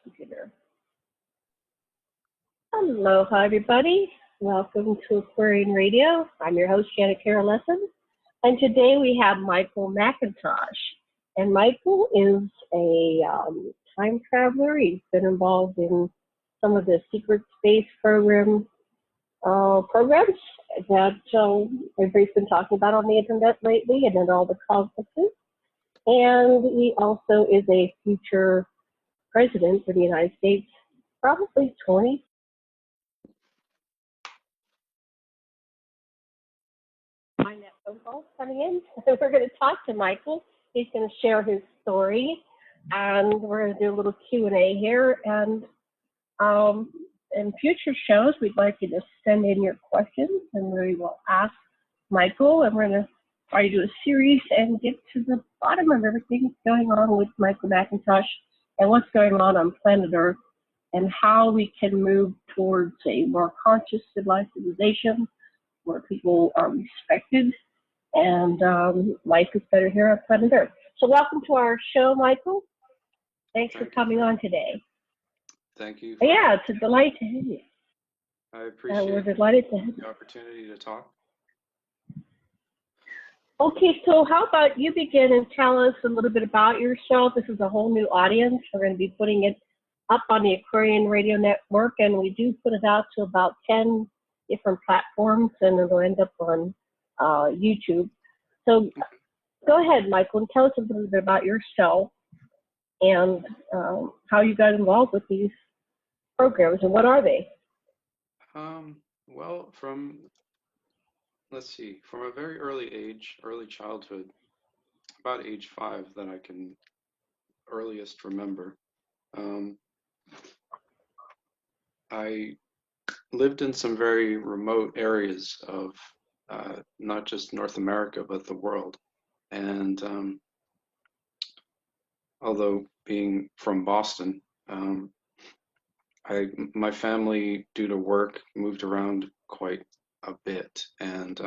computer. Aloha, everybody. Welcome to Aquarian Radio. I'm your host, Janet Carolesson. And today we have Michael Macintosh. And Michael is a time traveler. He's been involved in some of the secret space programs that everybody's been talking about on the internet lately and at all the conferences. And he also is a future president for the United States, probably 20. Find that phone call coming in. We're going to talk to Michael. He's going to share his story, and we're going to do a little Q&A here. And in future shows, we'd like you to send in your questions, and we will ask Michael, and we're going to try to do a series and get to the bottom of everything that's going on with Michael Macintosh and what's going on planet Earth and how we can move towards a more conscious civilized civilization where people are respected and life is better here on planet Earth. So welcome to our show, Michael. Thanks for coming on today. Thank you. Yeah, it's a delight to have you. I appreciate we're delighted to have the opportunity to talk. Okay, so how about you begin and tell us a little bit about yourself. This is a whole new audience. We're going to be putting it up on the Aquarian Radio Network, and we do put it out to about 10 different platforms, and it'll end up on YouTube. So go ahead, Michael, and tell us a little bit about yourself and how you got involved with these programs, and what are they? Well, from a very early age, early childhood, about age 5 that I can earliest remember, I lived in some very remote areas of not just North America, but the world. And although being from Boston, my family, due to work, moved around quite a bit. And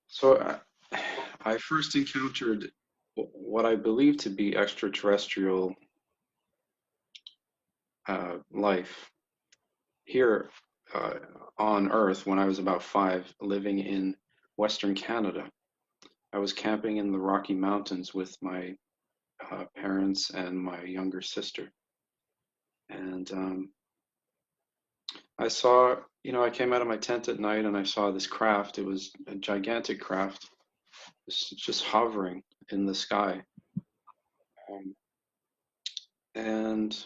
so I first encountered what I believe to be extraterrestrial life here on Earth when I was about 5, living in Western Canada. I was camping in the Rocky Mountains with my parents and my younger sister. And I saw, I came out of my tent at night and I saw this craft. It was a gigantic craft, just hovering in the sky. And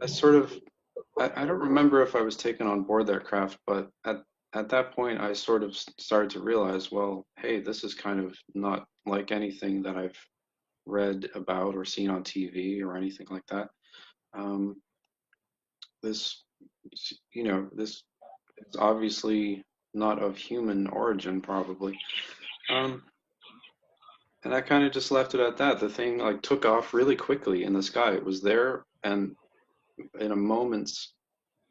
I sort of, I don't remember if I was taken on board that craft, but at that point I sort of started to realize, well, hey, this is kind of not like anything that I've read about or seen on TV or anything like that. This is obviously not of human origin, probably. And I kind of just left it at that. The thing took off really quickly in the sky. It was there, and in a moment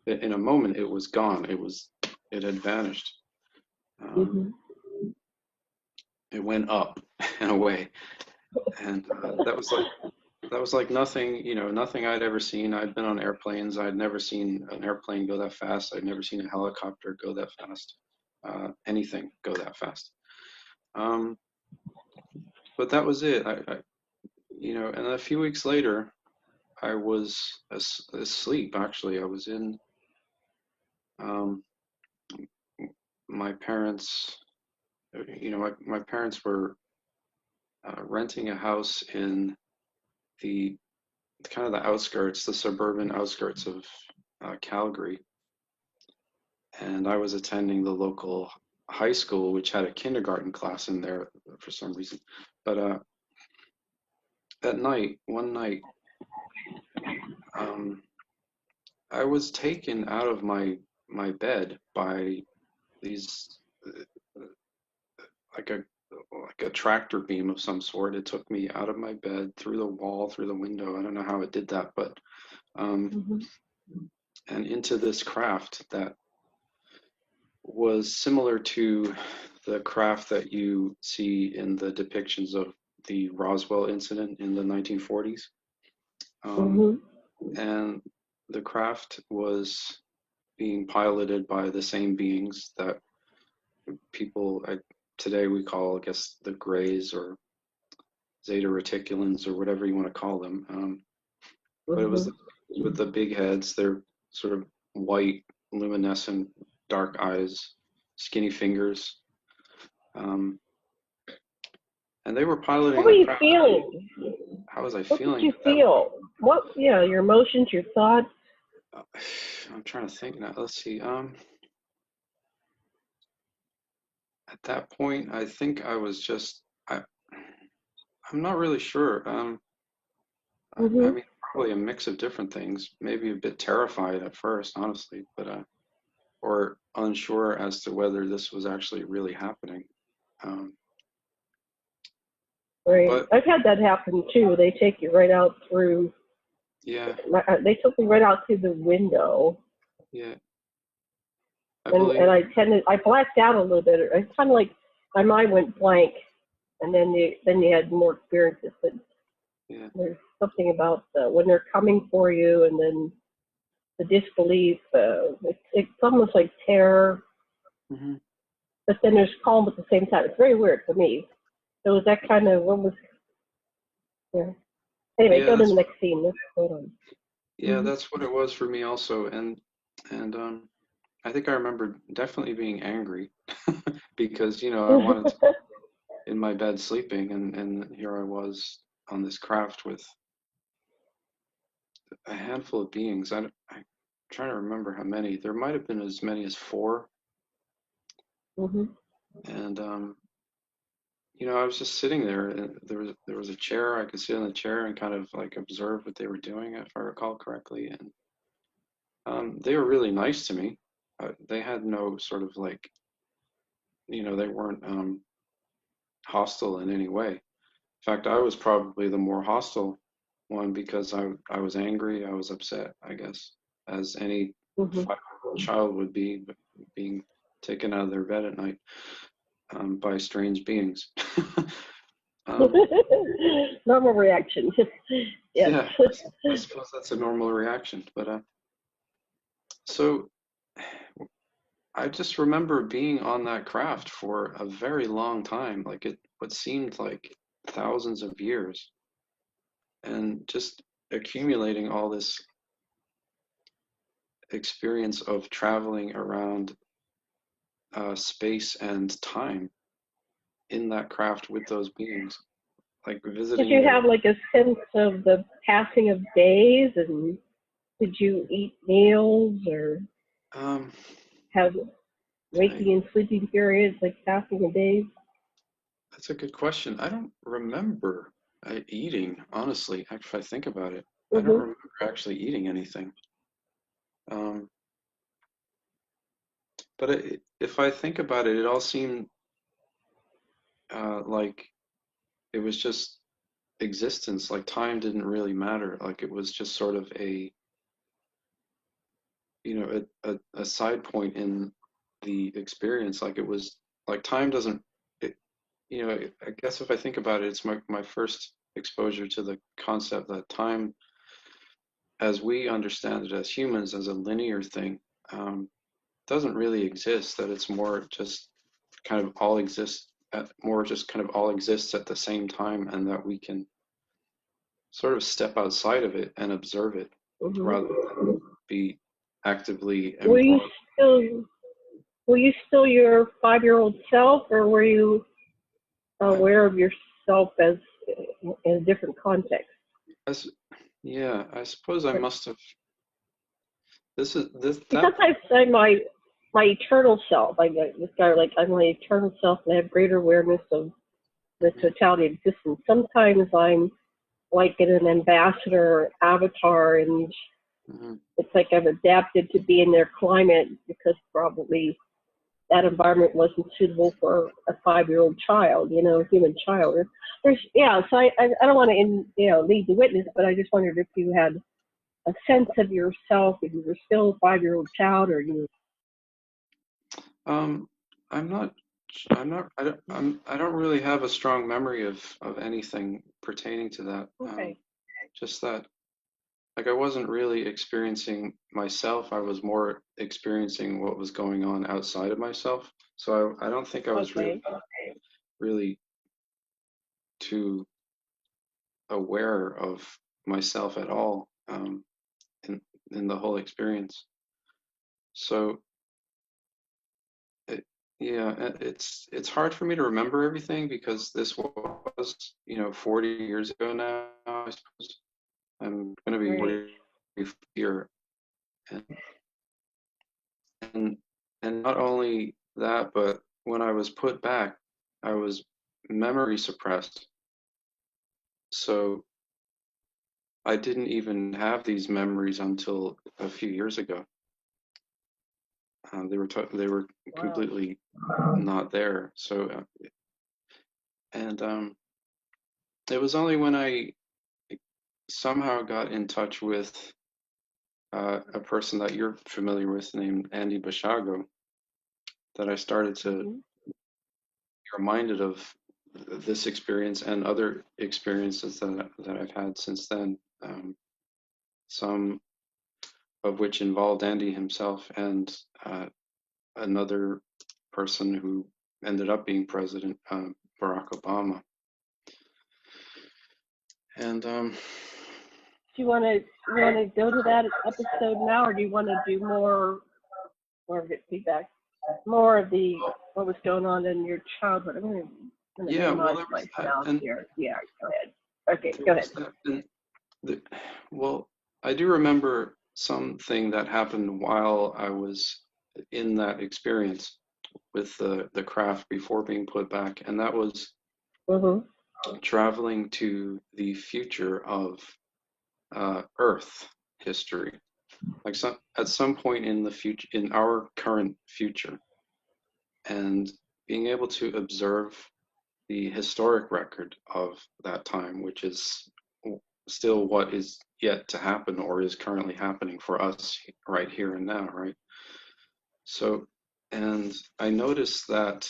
it was gone. It had vanished. It went up and away, and that was like nothing, nothing I'd ever seen. I'd been on airplanes. I'd never seen an airplane go that fast. I'd never seen a helicopter go that fast. Anything go that fast. But that was it. And a few weeks later, I was asleep. Actually, I was in my parents. My parents were renting a house in the kind of the outskirts, the suburban outskirts of Calgary, and I was attending the local high school, which had a kindergarten class in there for some reason. But one night, I was taken out of my bed by these like a tractor beam of some sort. It took me out of my bed, through the wall, through the window. I don't know how it did that, but and into this craft that was similar to the craft that you see in the depictions of the Roswell incident in the 1940s. Um, Mhm. and the craft was being piloted by the same beings that people today we call, I guess, the Greys or Zeta Reticulans or whatever you want to call them. But it was Mhm. with the big heads. They're sort of white, luminescent, dark eyes, skinny fingers, um, and they were piloting What were the you craft. feeling? How was I What did feeling you at that point? feel? What? Yeah, your emotions, your thoughts. I'm trying to think now. Let's see. At that point, I think I was just I'm not really sure. I Mhm. mean, probably a mix of different things. Maybe a bit terrified at first, honestly, but or unsure as to whether this was actually really happening. Um, Right. but I've had that happen too. They take you right out through. yeah, They took me right out through the window, yeah, I and believe. I blacked out a little bit. It's kind of like my mind went blank, and then you had more experiences. But Yeah, there's something about when they're coming for you, and then the disbelief. It's almost like terror, hmm but then there's calm at the same time. It's very weird for me. So was that kind of what was? Yeah. Anyway, yeah. go to the next scene. Let's hold on. Yeah, Mm-hmm. that's what it was for me also, and I think I remember definitely being angry because I wanted to in my bed sleeping, and here I was on this craft with a handful of beings. I'm trying to remember how many. There might have been as many as four, Mm-hmm. and I was just sitting there, and there was a chair. I could sit in the chair and kind of like observe what they were doing, if I recall correctly, and they were really nice to me. They had no sort of like, they weren't hostile in any way. In fact, I was probably the more hostile one because I was angry, I was upset, I guess, as any Mm-hmm. 5-year-old child would be, being taken out of their bed at night by strange beings. um, Normal reaction. Yes. yeah, I suppose that's a normal reaction. But so I just remember being on that craft for a very long time, like what seemed like thousands of years, and just accumulating all this experience of traveling around space and time in that craft with those beings, like Did visiting you their. have like a sense of the passing of days, and did you eat meals or Um, have I, waking and sleeping periods like passing of days? that's a good question. I don't remember eating, honestly. If I think about it, I don't Mm-hmm. remember actually eating anything. Um, but if I think about it, it all seemed like it was just existence. Like time didn't really matter. Like it was just sort of a side point in the experience. Like it was like time doesn't. It, I guess if I think about it, it's my first exposure to the concept that time, as we understand it as humans, as a linear thing, um, doesn't really exist. That it's more just kind of all exists more just kind of all exists at the same time, and that we can sort of step outside of it and observe it Mm-hmm. rather than be actively Were you embroiled. still were you still your 5-year-old self, or were you I, aware of yourself as in a different context? as, yeah, I suppose I must have. This is this that. Because I say my eternal self, I get this guy like I'm my eternal self, and I have greater awareness of the Mhm, totality of existence. Sometimes I'm like an ambassador or avatar, and mhm. it's like I've adapted to be in their climate because probably that environment wasn't suitable for a 5-year-old child, human child. So I don't want to, lead the witness, but I just wondered if you had a sense of yourself, if you were still a 5-year-old child, or you. Um, I'm not. I'm not. I don't really have a strong memory of anything pertaining to that. Okay. Just that. like I wasn't really experiencing myself. I was more experiencing what was going on outside of myself. So I don't think I was Okay. really too aware of myself at all, in the whole experience. So it, yeah, it's hard for me to remember everything because this was, 40 years ago now, I suppose. I'm going to be Great. 40 here, and and and not only that, but when I was put back, I was memory suppressed. So I didn't even have these memories until a few years ago. They were Wow. completely not there. So and it was only when I somehow got in touch with a person that you're familiar with named Andy Bashago that I started to Hmm. be reminded of this experience and other experiences that I've had since then. Some of which involved Andy himself and another person who ended up being president, Barack Obama. And Do you want to go to that episode now, or do you want to do more of it feedback, more of the what was going on in your childhood? I'm going to yeah, well, minimize there my was that, sound and here. Yeah, go ahead. Okay, there go ahead. was that, and the, well, I do remember something that happened while I was in that experience with the craft before being put back, and that was Mhm. traveling to the future of Earth history, like at some point in the future, in our current future, and being able to observe the historic record of that time, which is still what is yet to happen or is currently happening for us right here and now, right? So, and I noticed that,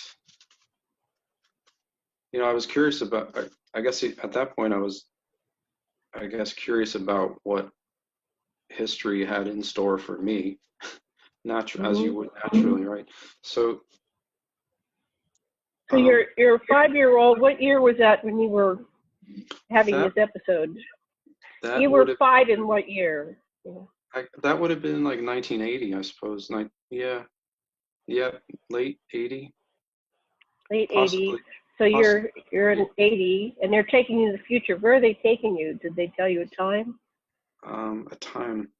I was curious about, I guess at that point I was, I guess, curious about what history had in store for me, as you Mhm. would naturally, right? So, So um, your 5-year-old, what year was that when you were having that this episode? that You would were have 5 in what year? Yeah. that would have been like 1980, I suppose. Yeah, yeah, late 80, Late possibly, 80s. So possibly. you're in 80, and they're taking you to the future. Where are they taking you? Did they tell you a time, A time.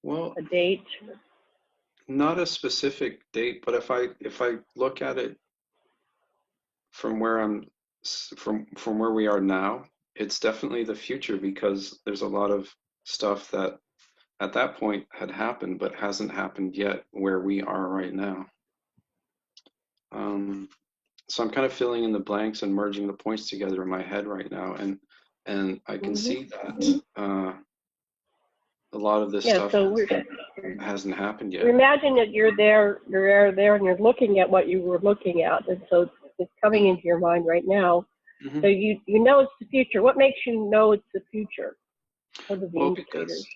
Well, a date? not a specific date, but if I look at it from where from where we are now, it's definitely the future because there's a lot of stuff that at that point had happened but hasn't happened yet where we are right now. Um, so I'm kind of filling in the blanks and merging the points together in my head right now, and I can Hmm. see that a lot of this Yeah. stuff So hasn't happened we yet. imagine that you're there, and you're looking at what you were looking at, and so it's coming into your mind right now. Hmm. So you know it's the future. What makes you know it's the future? What are the Well, indicators? because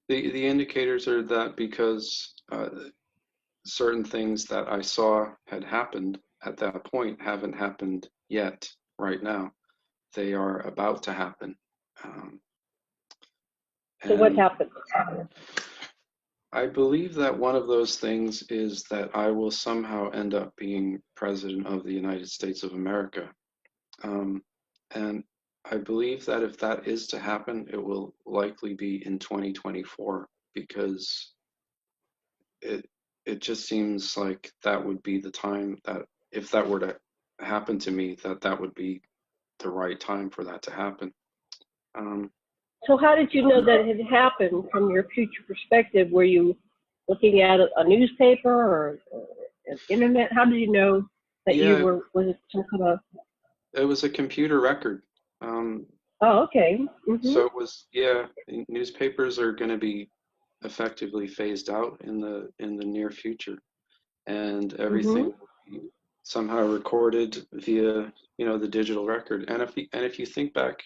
the indicators are that because certain things that I saw had happened at that point haven't happened yet right now. They are about to happen. Um, So what and happened? I believe that one of those things is that I will somehow end up being president of the United States of America. Um, and I believe that if that is to happen, it will likely be in 2024 because it it just seems like that would be the time that if that were to happen to me, that would be the right time for that to happen. Um, So how did you know that it had happened from your future perspective? Were you looking at a newspaper or an internet? How did you know that you yeah, were, was it some kind of, it was a computer record. Um, oh, okay. Hmm. so it was, yeah, newspapers are going to be effectively phased out in the near future, and Hmm. everything will be somehow recorded via the digital record. And if you think back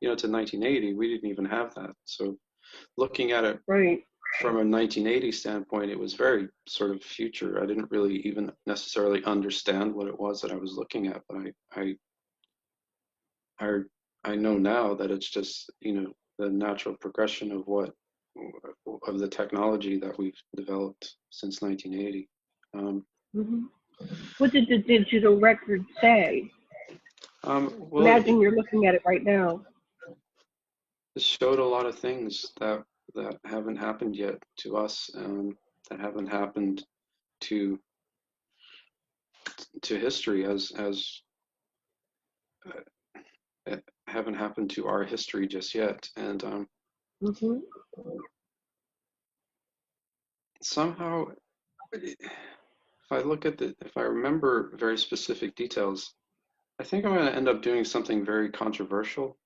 to 1980, we didn't even have that. So looking at it Right. from a 1980 standpoint, it was very sort of future. I didn't really even necessarily understand what it was that I was looking at, but I know now that it's just, the natural progression of the technology that we've developed since 1980. Hmm. What did the digital record say? Well, Imagine you're looking at it right now. it showed a lot of things that haven't happened yet to us, that haven't happened to history haven't happened to our history just yet. And Hmm. somehow, if I remember very specific details, I think I'm going to end up doing something very controversial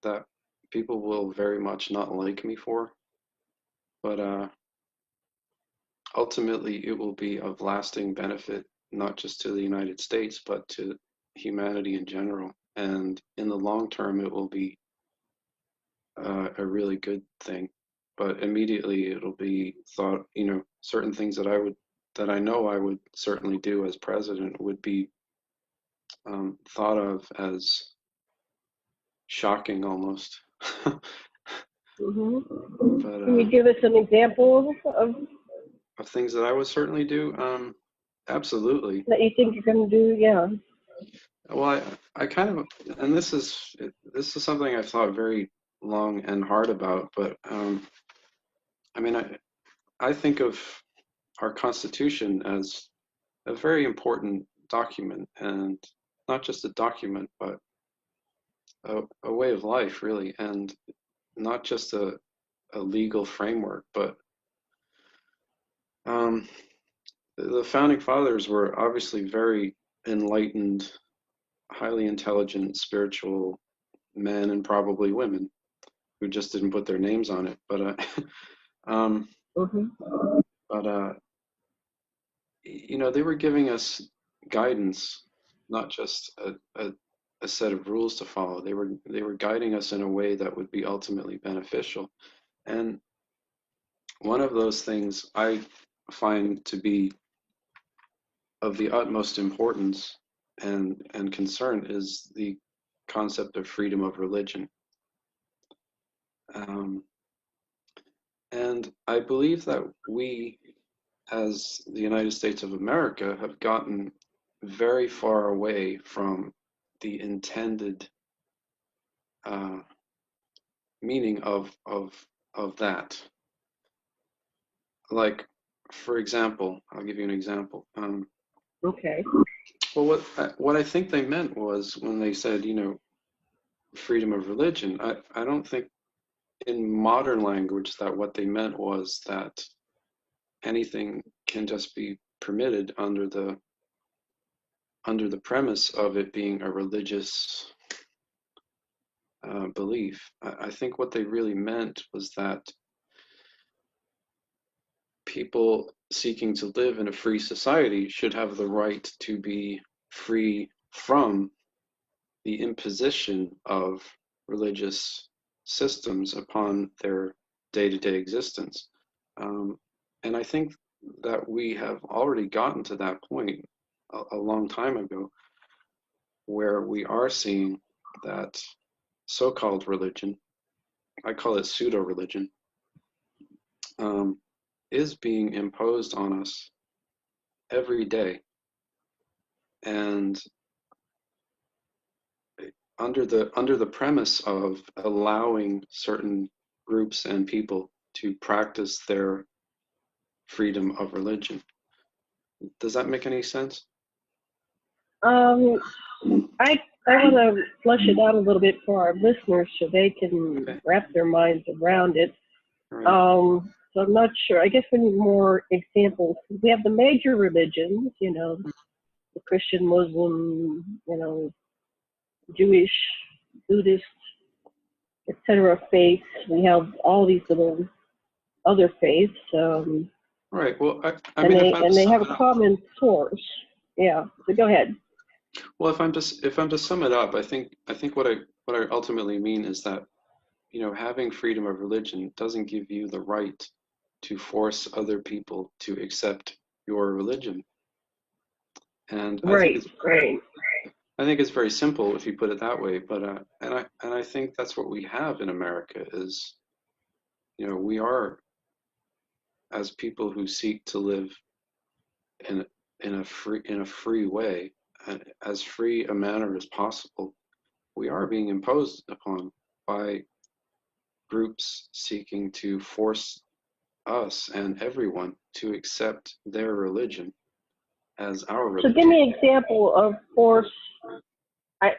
that people will very much not like me for, but ultimately it will be of lasting benefit, not just to the United States, but to humanity in general. And in the long term, it will be a really good thing. But immediately it'll be thought, certain things that I know I would certainly do as president would be thought of as shocking almost. Hmm. But Can you give us some examples of things that I would certainly do, absolutely. that you think you're going to do? Yeah. Well, I kind of, and this is something I've thought very long and hard about, but I mean, I think of our Constitution as a very important document, and not just a document, but a way of life, really, and not just a legal framework, but um, the founding fathers were obviously very enlightened, highly intelligent, spiritual men, and probably women who just didn't put their names on it. But um, Hmm. but they were giving us guidance, not just a set of rules to follow. They were guiding us in a way that would be ultimately beneficial. And one of those things I find to be of the utmost importance and concern is the concept of freedom of religion. Um, and I believe that we, as the United States of America, have gotten very far away from the intended meaning of that. Like, for example, I'll give you an example. Okay. Well, what I think they meant was when they said, freedom of religion. I don't think in modern language that what they meant was that anything can just be permitted under the premise of it being a religious belief. I think what they really meant was that people seeking to live in a free society should have the right to be free from the imposition of religious systems upon their day-to-day existence. And I think that we have already gotten to that point a long time ago, where we are seeing that so-called religion, I call it pseudo-religion, is being imposed on us every day. And under the premise of allowing certain groups and people to practice their freedom of religion. Does that make any sense? Um, I want to flesh it out a little bit for our listeners so they can Okay. wrap their minds around it. All right. So I'm not sure. I guess we need more examples. We have the major religions, the Christian, Muslim, Jewish, Buddhist, etc. faiths. We have all these little other faiths, Right. Well, I and mean, they have a common source. Yeah. So go ahead. well, if I'm to sum it up, I think what what I ultimately mean is that, having freedom of religion doesn't give you the right to force other people to accept your religion. And Right, right. I think it's very simple if you put it that way. But and I think that's what we have in America is, we are, as people who seek to live in in a free way, as free a manner as possible, we are being imposed upon by groups seeking to force us and everyone to accept their religion as our So give religion. me an example of force. I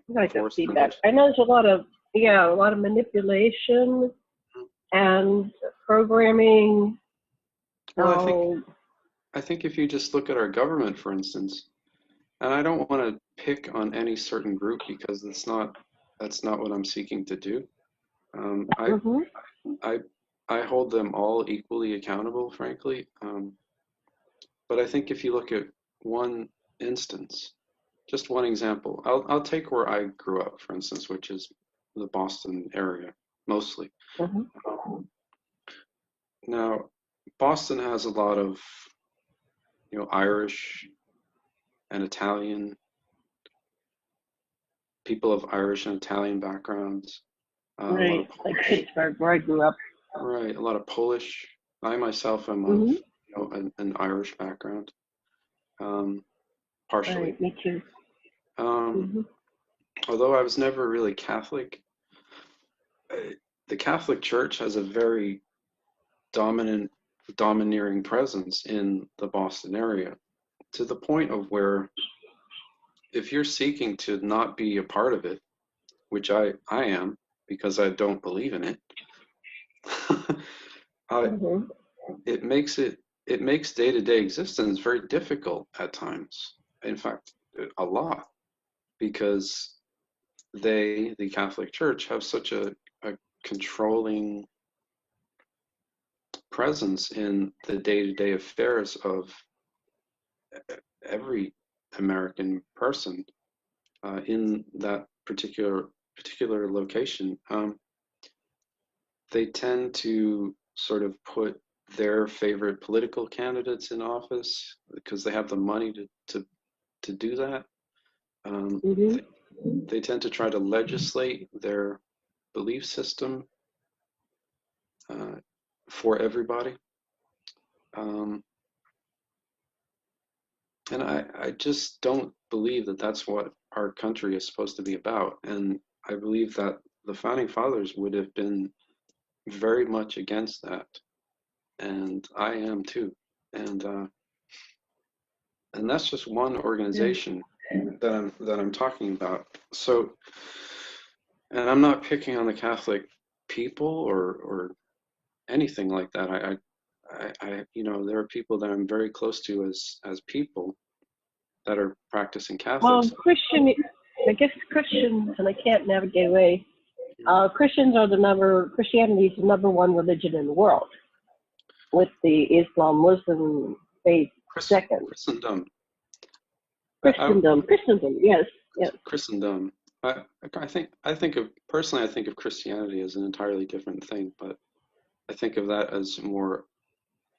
like the Force feedback. religion. I know there's a lot of manipulation and programming. Well, So, I think if you just look at our government, for instance, and I don't want to pick on any certain group because that's not what I'm seeking to do. Um, I hmm I I hold them all equally accountable, frankly. But I think if you look at one instance, just one example, I'll take where I grew up, for instance, which is the Boston area mostly. hmm Um, Now, Boston has a lot of, Irish and Italian people of Irish and Italian backgrounds. A lot right, of like Polish, Pittsburgh, where I grew up. right? A lot of Polish. I myself am of, hmm an Irish background, um, partially. Right, me too. Um, hmm Although I was never really Catholic, uh, the Catholic Church has a very dominant, domineering presence in the Boston area, to the point of where if you're seeking to not be a part of it, which I am because I don't believe in it, uh, hmm it makes day-to-day existence very difficult at times. In fact, a lot, because the Catholic Church, have such a controlling presence in the day-to-day affairs of every American person in that particular location. They tend to sort of put their favorite political candidates in office because they have the money to do that. Um, hmm they, they tend to try to legislate their belief system uh, for everybody. Um, and I just don't believe that that's what our country is supposed to be about. And I believe that the founding fathers would have been very much against that. And I am too. And and that's just one organization that I'm talking about. So, and I'm not picking on the Catholic people or anything like that. There are people that I'm very close to as people that are practicing Well, Catholics. I guess Christians, and I can't navigate away. Christianity is the number one religion in the world, with the Islam Muslim faith second. Christendom. I, Christendom, yes, yes. Christendom. I think of personally. I think of Christianity as an entirely different thing, but I think of that as more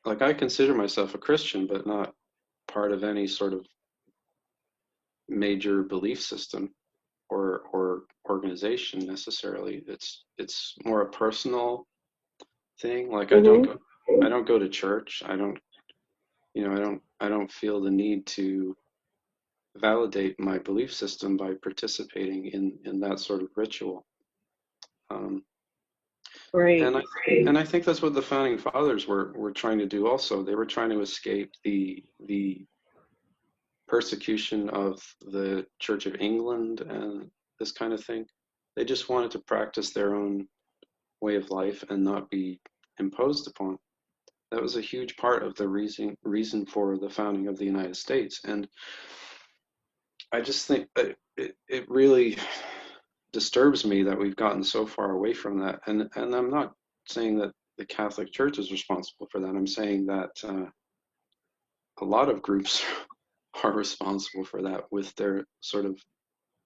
like I consider myself a Christian, but not part of any sort of major belief system or organization necessarily. It's more a personal thing. Like hmm I don't go to church. I don't feel the need to validate my belief system by participating in that sort of ritual. Um, Right. and I think that's what the founding fathers were trying to do also. They were trying to escape the persecution of the Church of England and this kind of thing. They just wanted to practice their own way of life and not be imposed upon. That was a huge part of the reason for the founding of the United States. And I just think that it really disturbs me that we've gotten so far away from that. And I'm not saying that the Catholic Church is responsible for that. I'm saying that a lot of groups are responsible for that with their sort of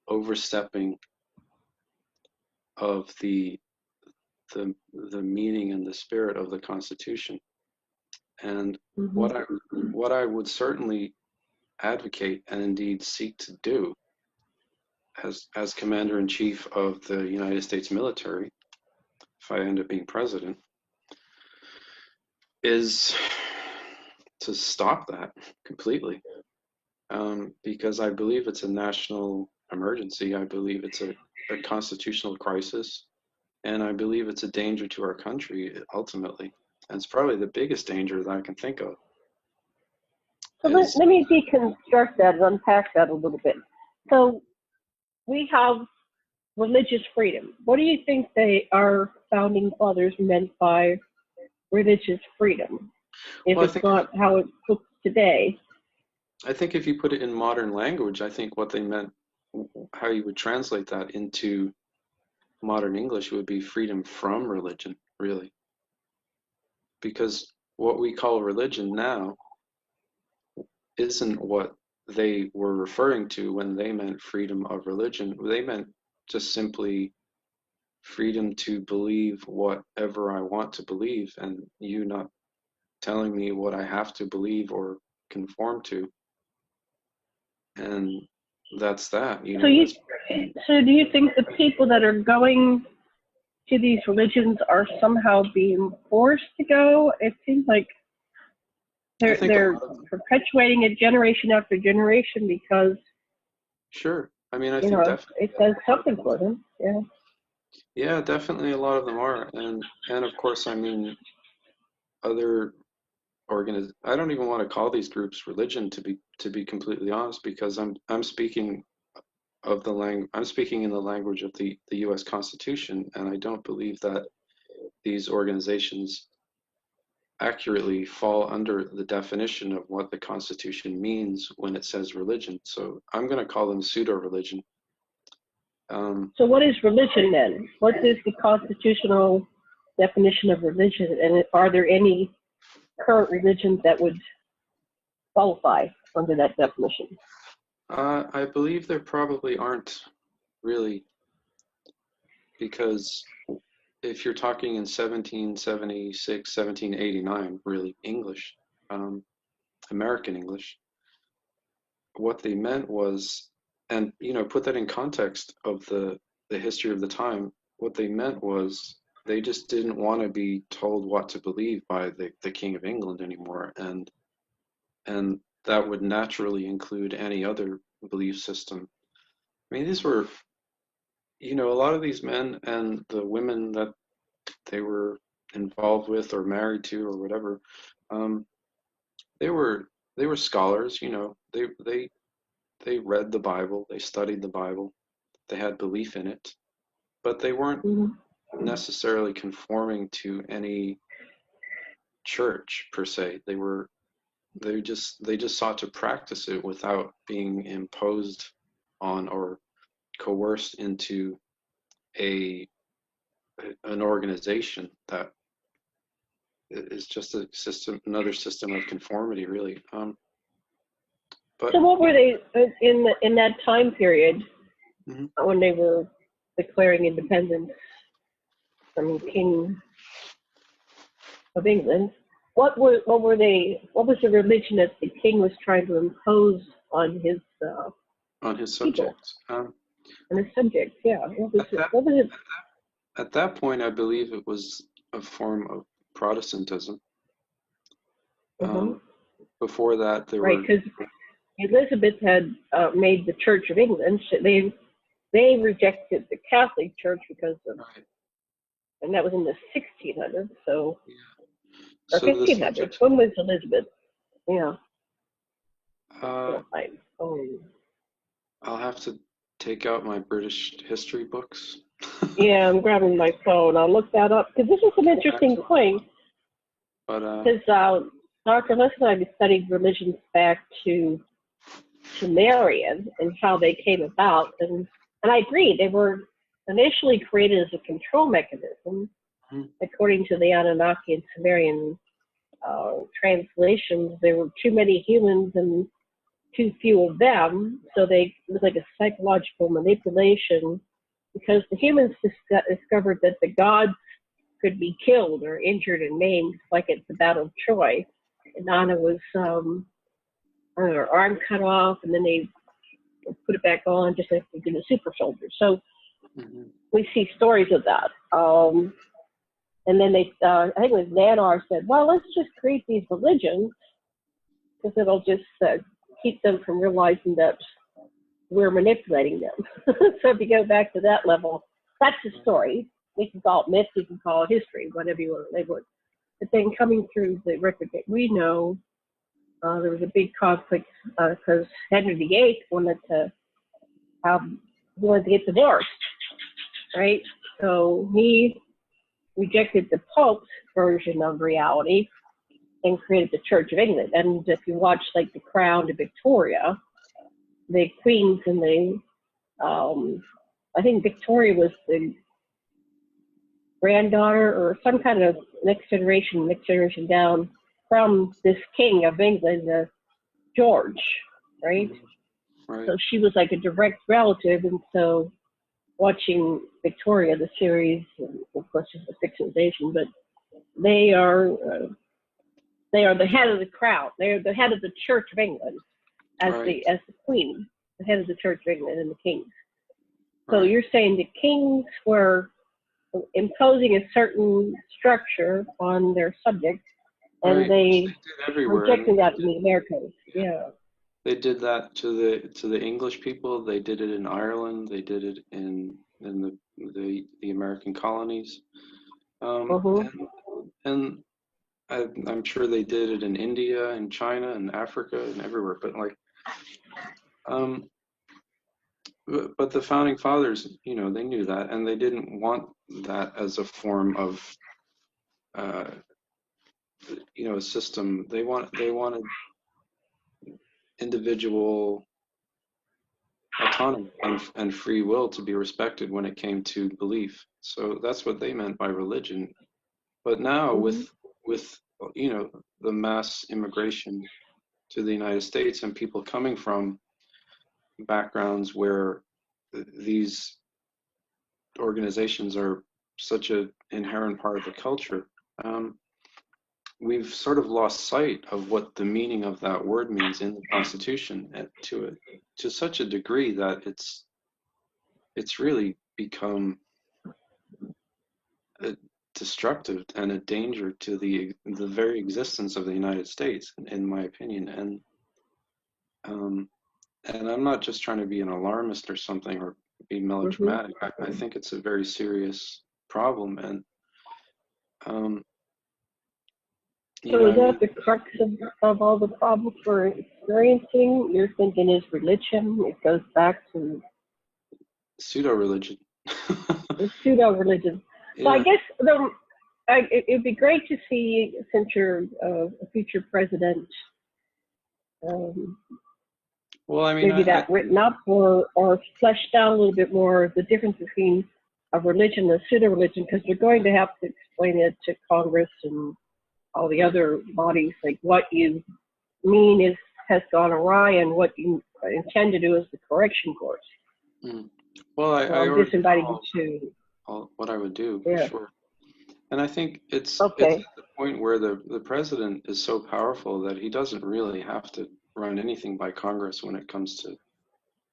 overstepping of the meaning and the spirit of the Constitution. And what I would certainly advocate and indeed seek to do as Commander-in-Chief of the United States military, if I end up being president, is to stop that completely. Because I believe it's a national emergency. I believe it's a constitutional crisis. And I believe it's a danger to our country, ultimately. And it's probably the biggest danger that I can think of. So let me deconstruct that and unpack that a little bit. So we have religious freedom. What do you think our founding fathers meant by religious freedom, if it's not how it looks today? I think if you put it in modern language, I think what they meant, how you would translate that into modern English would be freedom from religion, really. Because what we call religion now isn't what they were referring to when they meant freedom of religion. They meant just simply freedom to believe whatever I want to believe, and you not telling me what I have to believe or conform to. And that's that. So do you think the people that are going to these religions are somehow being forced to go? It seems like they're perpetuating it generation after generation because. Sure. I mean, I think definitely it does something for them. Yeah. Yeah, definitely a lot of them are, and of course, I mean, other I don't even want to call these groups religion, to be completely honest, because I'm speaking of I'm speaking in the language of the U.S. Constitution, and I don't believe that these organizations accurately fall under the definition of what the Constitution means when it says religion. So I'm going to call them pseudo-religion. So what is religion then? What is the constitutional definition of religion, and are there any current religions that would qualify under that definition? I believe there probably aren't, really, because if you're talking in 1776, 1789, really English, American English, what they meant was, and put that in context of the history of the time, what they meant was they just didn't want to be told what to believe by the King of England anymore, and that would naturally include any other belief system. I mean, these were, a lot of these men and the women that they were involved with or married to or whatever, they were scholars. They read the Bible, they studied the Bible, they had belief in it, but they weren't necessarily conforming to any church per se. They just sought to practice it without being imposed on or coerced into an organization that is just another system of conformity, really. But so what were they in that time period when they were declaring independence from the King of England? What was the religion that the king was trying to impose on his subjects? On his subjects, yeah. What was it? At that point, I believe it was a form of Protestantism. Before that, there were... Right, because Elizabeth had made the Church of England. They rejected the Catholic Church because of... Right. And that was in the 1600s, so... Yeah. Or 1500s. When was Elizabeth? Yeah. I'll have to take out my British history books. Yeah, I'm grabbing my phone. I'll look that up, because this is an interesting point. Because Dr. Les and I studied religions back to Sumerian and how they came about, and I agree, they were initially created as a control mechanism, according to the Anunnaki and Sumerian translations. There were too many humans and too few of them, so it was like a psychological manipulation because the humans discovered that the gods could be killed or injured and maimed, like at the Battle of Troy. And Anna was, her arm cut off, and then they put it back on, just like they did the super soldiers. So we see stories of that. And then they, I think it was Nanar said, well, let's just create these religions, because it'll just keep them from realizing that we're manipulating them. So if you go back to that level, that's the story. We can call it myth, you can call it history, whatever you want to label it. But then coming through the record that we know, there was a big conflict because Henry VIII wanted to get divorced, right? So he rejected the Pope's version of reality and created the Church of England. And if you watch like The Crown to Victoria, the queens and the, I think Victoria was the granddaughter or some kind of next generation down from this king of England, George, right? Right. So she was like a direct relative, and so watching Victoria, the series, and of course it's a fictionalization, but they are the head of the crown. They are the head of the Church of England as the queen, the head of the Church of England and the kings. So you're saying the kings were imposing a certain structure on their subjects, and they rejecting that in the Americas. Yeah. They did that to the English people. They did it in Ireland. They did it in the American colonies. And I'm sure they did it in India and China and Africa and everywhere. But but the founding fathers, they knew that, and they didn't want that as a form of, a system. They wanted individual autonomy and free will to be respected when it came to belief. So that's what they meant by religion. But now with the mass immigration to the United States and people coming from backgrounds where these organizations are such an inherent part of the culture, we've sort of lost sight of what the meaning of that word means in the Constitution, to such a degree that it's really become destructive and a danger to the very existence of the United States, in my opinion. And I'm not just trying to be an alarmist or something or be melodramatic. I think it's a very serious problem, and so is that the crux of all the problems we're experiencing? You're thinking is religion? It goes back to pseudo-religion. The pseudo-religion. Yeah. So I guess it'd be great to see, since you're a future president, well, I mean, maybe that written up or fleshed out a little bit more, the difference between a religion and a pseudo-religion, because they're going to have to explain it to Congress and all the other bodies, like what you mean has gone awry and what you intend to do is the correction course. Well, I'm just inviting you to what I would do, yeah. for sure. And I think it's at the point where the president is so powerful that he doesn't really have to run anything by Congress when it comes to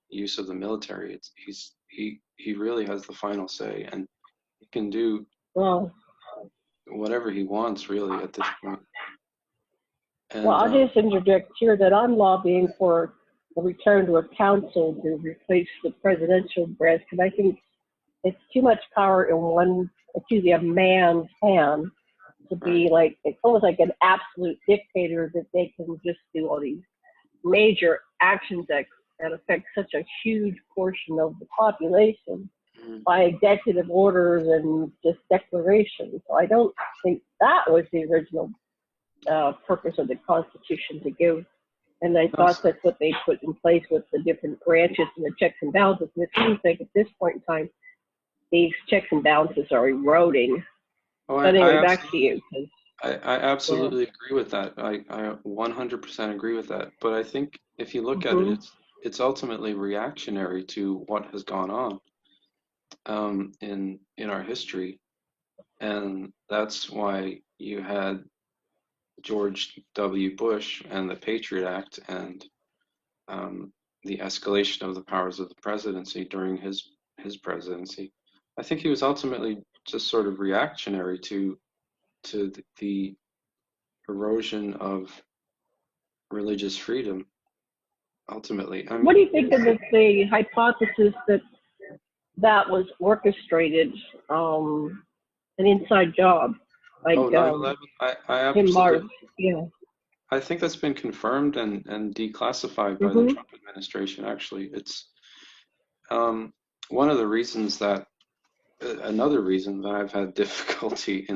use of the military. He really has the final say, and he can do whatever he wants, really, at this point. And, I'll just interject here that I'm lobbying for a return to a council to replace the presidential branch, because I think it's too much power in a man's hand to be like, it's almost like an absolute dictator that they can just do all these major actions that affect such a huge portion of the population by executive orders and just declarations. So I don't think that was the original purpose of the Constitution to give. And I thought that's what they put in place with the different branches and the checks and balances. And it seems like at this point in time, these checks and balances are eroding. Anyway, back to you. I absolutely agree with that. I 100% agree with that. But I think if you look at it, it's ultimately reactionary to what has gone on. in our history, and that's why you had George W. Bush and the Patriot Act and the escalation of the powers of the presidency during his presidency. I think he was ultimately just sort of reactionary to the erosion of religious freedom. Ultimately, What do you think of the hypothesis that that was orchestrated, an inside job, like oh, 9/11, I Tim Mars? absolutely, Yeah. I think that's been confirmed and declassified by the Mhm. Trump administration. Actually, it's one of the reasons that another reason that I've had difficulty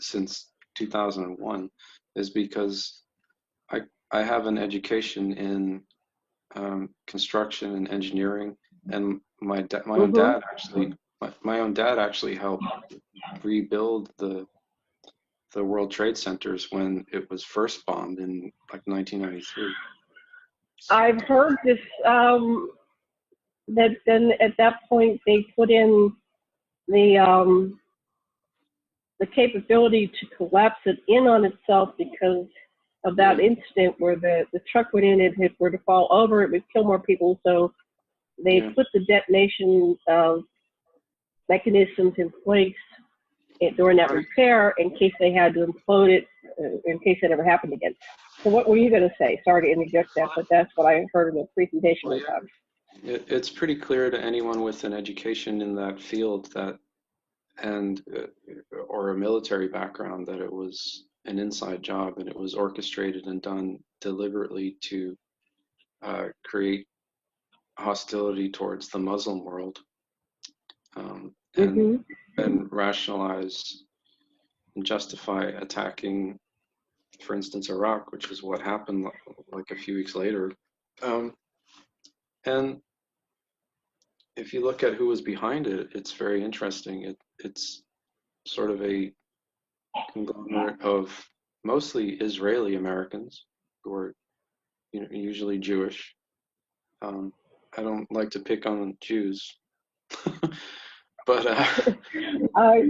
since 2001 is because I I have an education in construction and engineering, and Mhm. my own dad actually helped rebuild the World Trade Centers when it was first bombed in like 1993. I've heard this, that then at that point they put in the um, the capability to collapse it in on itself because of that Yeah, incident where the truck went in and if it were to fall over, it would kill more people. So they yeah, put the detonation mechanisms in place during that right. repair in case they had to implode it, in case it ever happened again. So what were you going to say? Sorry to interject that, but that's what I heard in the presentation Well, one yeah, time. it's pretty clear to anyone with an education in that field that and or a military background that it was an inside job and it was orchestrated and done deliberately to create hostility towards the Muslim world, um, and Hmm. and rationalize and justify attacking, for instance, Iraq, which is what happened like a few weeks later. Um, and if you look at who was behind it, it's very interesting. It's sort of a conglomerate of mostly Israeli Americans who are, usually Jewish. Um, I don't like to pick on Jews, but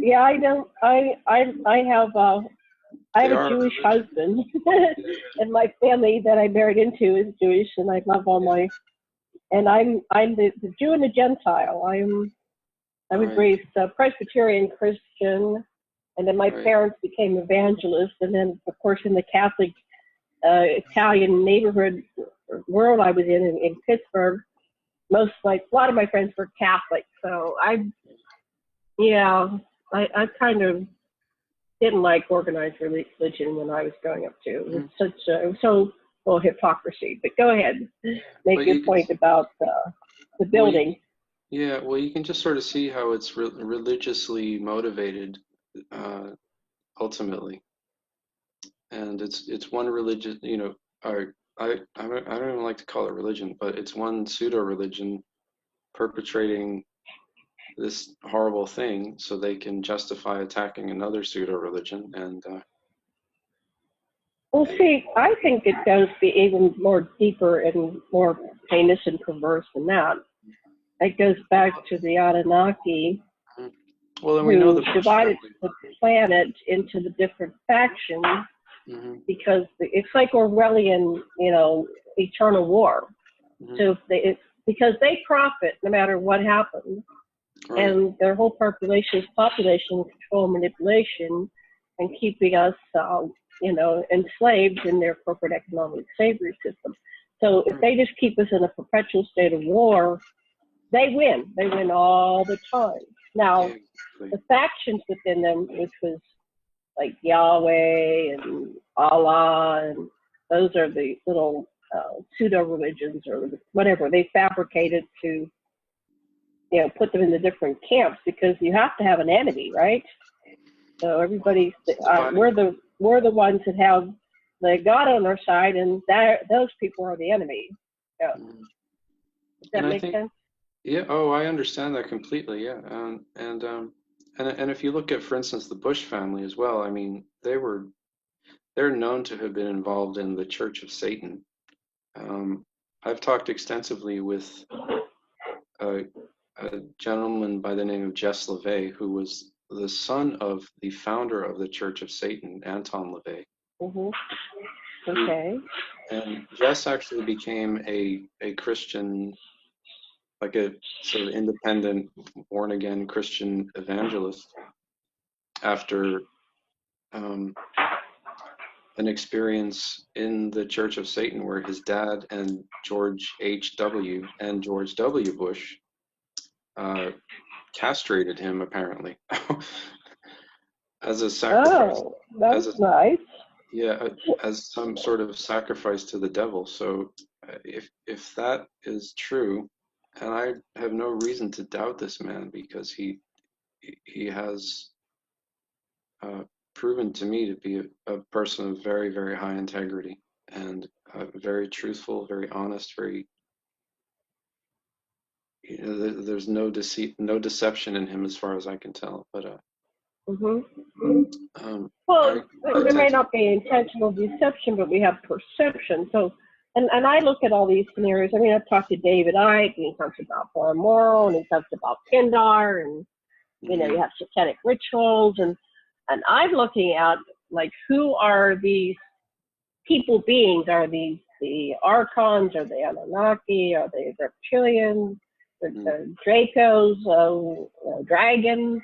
Yeah, I don't. I have they a are a Jewish religion. husband, Yeah, and my family that I married into is Jewish, and I love all yeah. my. And I'm the Jew and the Gentile. I was Right, raised Presbyterian Christian, and then my right, parents became evangelists, and then of course in the Catholic Italian neighborhood world I was in Pittsburgh, a lot of my friends were Catholic, so yeah, I kind of didn't like organized religion when I was growing up too. mhm, It was so full of hypocrisy. But go ahead, yeah. make But your you can, point about the well, building. yeah, well, you can just sort of see how it's religiously motivated, uh, ultimately, and it's one religion, I don't even like to call it religion, but it's one pseudo religion perpetrating this horrible thing so they can justify attacking another pseudo religion, and Well, see, I think it goes be even more deeper and more heinous and perverse than that. It goes back to the Anunnaki mhm. Well, and we know who the Bush divided family. the planet into the different factions Hmm. because it's like Orwellian, eternal war. Hmm. So because they profit no matter what happens, Right. and their whole population is population control manipulation and keeping us, enslaved in their corporate economic slavery system. So if Right. they just keep us in a perpetual state of war, they win. They win all the time. Yeah, Now, exactly. the factions within them, which was like Yahweh and Allah, and those are the little pseudo religions or whatever they fabricated to, put them in the different camps because you have to have an enemy, right? So Well, everybody's it's dividing. we're the ones that have the God on our side, and those people are the enemy. Yeah, Mhm. does And that I make think, sense? yeah, oh, I understand that completely. Yeah. And if you look at, for instance, the Bush family as well, I mean, they're known to have been involved in the Church of Satan. Um, I've talked extensively with a gentleman by the name of Jess LaVey, who was the son of the founder of the Church of Satan, Anton LaVey. Mhm. Okay. And Jess actually became a Christian, like a sort of independent, born again Christian evangelist after um, an experience in the Church of Satan where his dad and George H.W. and George W. Bush castrated him, apparently, as a sacrifice, Oh, that's as a nice. yeah, as some sort of sacrifice to the devil. So, if that is true, and I have no reason to doubt this man because he has proven to me to be a person of very, very high integrity and very truthful, very honest, very, there's no deceit, no deception in him as far as I can tell. But Mhm. I Well, there may tend to, not be intentional deception, but we have perception. So, and I look at all these scenarios. I mean, I've talked to David Icke, and he talks about foreign moral, and he talks about Pindar, and you mhm, have satanic rituals, and I'm looking at like who are these people beings? Are these the archons? Are they Anunnaki? Are they reptilians? mhm, The Dracos? Dragons?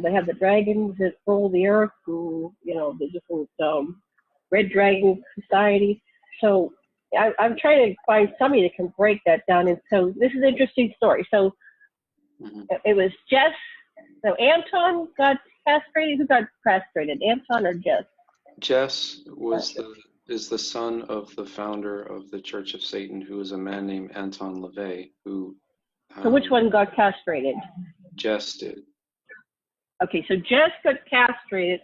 They have the dragons that rule the earth, and the different red dragon society. So I'm trying to find somebody that can break that down. And so this is an interesting story. So mhm. it was Jess. So Anton got castrated. Who got castrated? Anton or Jess? Jess is the son of the founder of the Church of Satan, who is a man named Anton LaVey, who So which um, one got castrated? Jess did. Okay, so Jess got castrated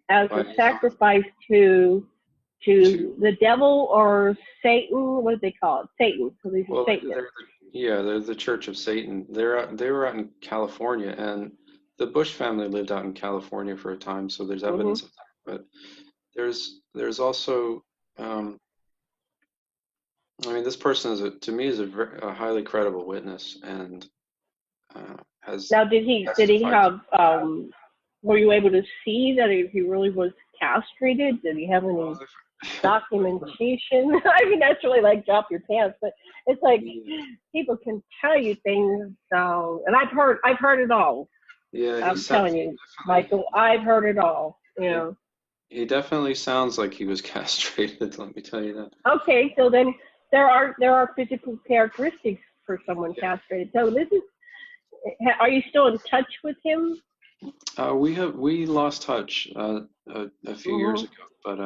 as a By his uncle. sacrifice to To the devil or Satan. What do they call it? Satan. So these are well, Satanists. they're the Church of Satan. They were out in California, and the Bush family lived out in California for a time, so there's Hmm. evidence of that. But there's also I mean, this person to me is a highly credible witness and has Now, did he testified. have? Were you able to see that he really was castrated? Did he have any documentation? I mean, that's really like drop your pants, but it's like Yeah, people can tell you things, and I've heard it all. yeah, I'm telling he you, definitely Michael, I've heard it all. he, he definitely sounds like he was castrated. Let me tell you that. Okay, so then there are physical characteristics for someone castrated. So this is. Are you still in touch with him? We lost touch a few years Hmm. ago, but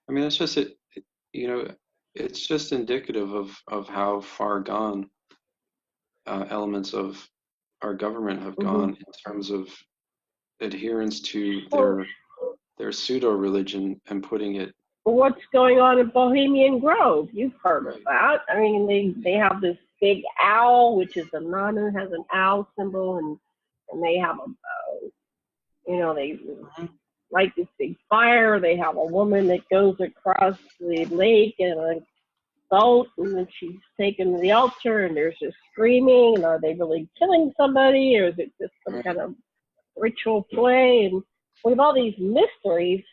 I mean, it's just you know, it's just indicative of how far gone elements of our government have Hmm. gone in terms of adherence to Well, their pseudo religion and putting it what's going on in Bohemian Grove? You've heard of right. that. I mean, they have this big owl, which is a nun who has an owl symbol, and they have they Mhm. light this big fire. They have a woman that goes across the lake in a boat, and then she's taken to the altar, and there's just screaming. And are they really killing somebody, or is it just some Right. kind of ritual play? And we have all these mysteries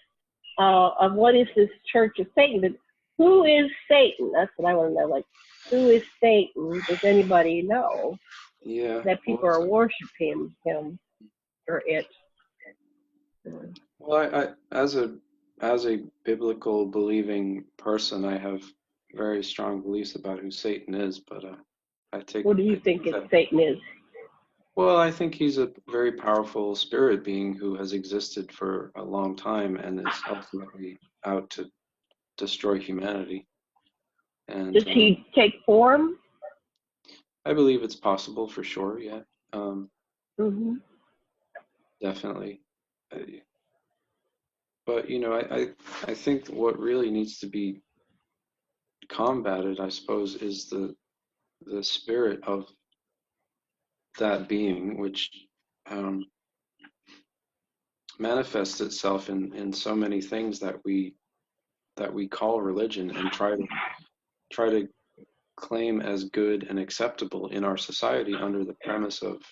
of what is this Church of Satan. But who is Satan? That's what I want to know. Like, who is Satan? Does anybody know Yeah. that people are worshiping him or it? Well, as a biblical believing person, I have very strong beliefs about who Satan is, but What do you I think think that Satan is? well, I think he's a very powerful spirit being who has existed for a long time and is ultimately out to destroy humanity. And Does he take form? I believe it's possible for sure. Yeah, um, Mm-hmm. definitely. Uh, But I think what really needs to be combated, I suppose, is the spirit of that being, which um, manifests itself in so many things that we call religion and try to claim as good and acceptable in our society under the premise of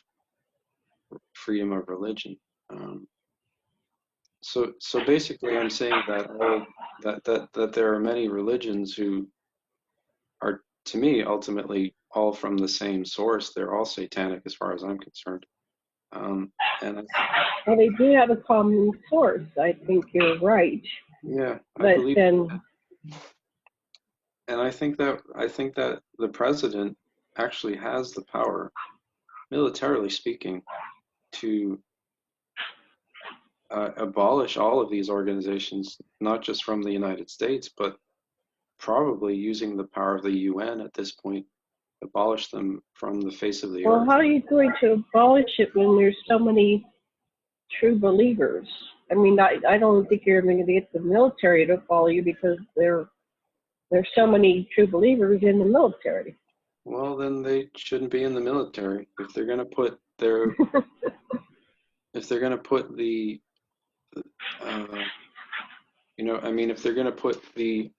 freedom of religion. So basically, I'm saying that there are many religions who are, to me, ultimately all from the same source. They're all satanic, as far as I'm concerned. And Well, they do have a common source. I think you're right. yeah, I But believe then, that. And I think that the president actually has the power, militarily speaking, to abolish all of these organizations, not just from the United States, but probably using the power of the UN at this point, abolish them from the face of the well, earth. how are you going to abolish it when there's so many true believers? I mean, I don't think you're going to get the military to follow you because there's so many true believers in the military. Well, then they shouldn't be in the military. If they're going to put their, if they're going to put the, I mean, if they're going to put the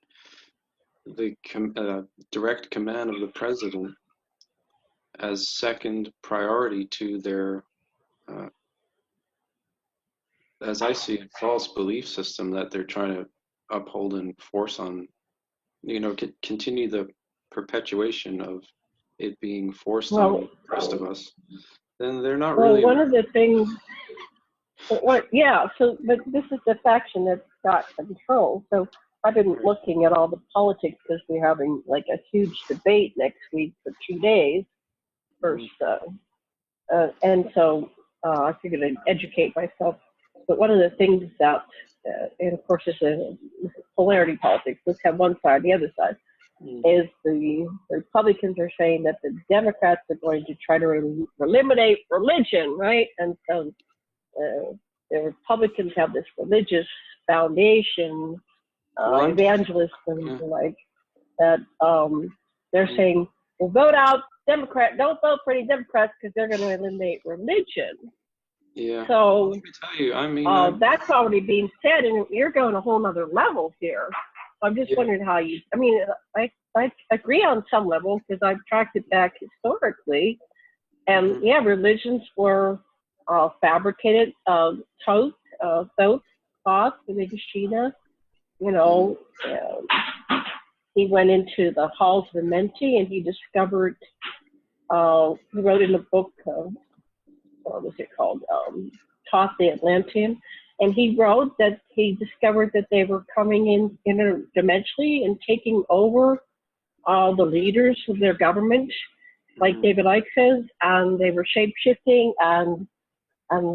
direct command of the president as second priority to their, as I see it, false belief system that they're trying to uphold and force on, continue the perpetuation of it being forced on the rest of us, then they're not really. Well, one of the things, but this is the faction that's got control. So I've been looking at all the politics because we're having like a huge debate next week for 2 days. And so I figured I'd educate myself. But one of the things that, and of course, it's a polarity politics. Let's have one side, the other side. Is the Republicans are saying that the Democrats are going to try to eliminate religion, right? And so the Republicans have this religious foundation, evangelists and like that. They're saying, well, vote out Democrat. Don't vote for any Democrats because they're going to eliminate religion. Yeah. So let me tell you, I mean, that's already being said, and you're going a whole other level here. I'm just wondering how you. I mean, I agree on some level because I've tracked it back historically, and religions were fabricated. Thoth, the Megashina, he went into the halls of Amenti and he discovered. He wrote in a book. What was it called? Thoth the Atlantean. And he wrote that he discovered that they were coming in interdimensionally and taking over all the leaders of their government, like David Icke says, and they were shape-shifting and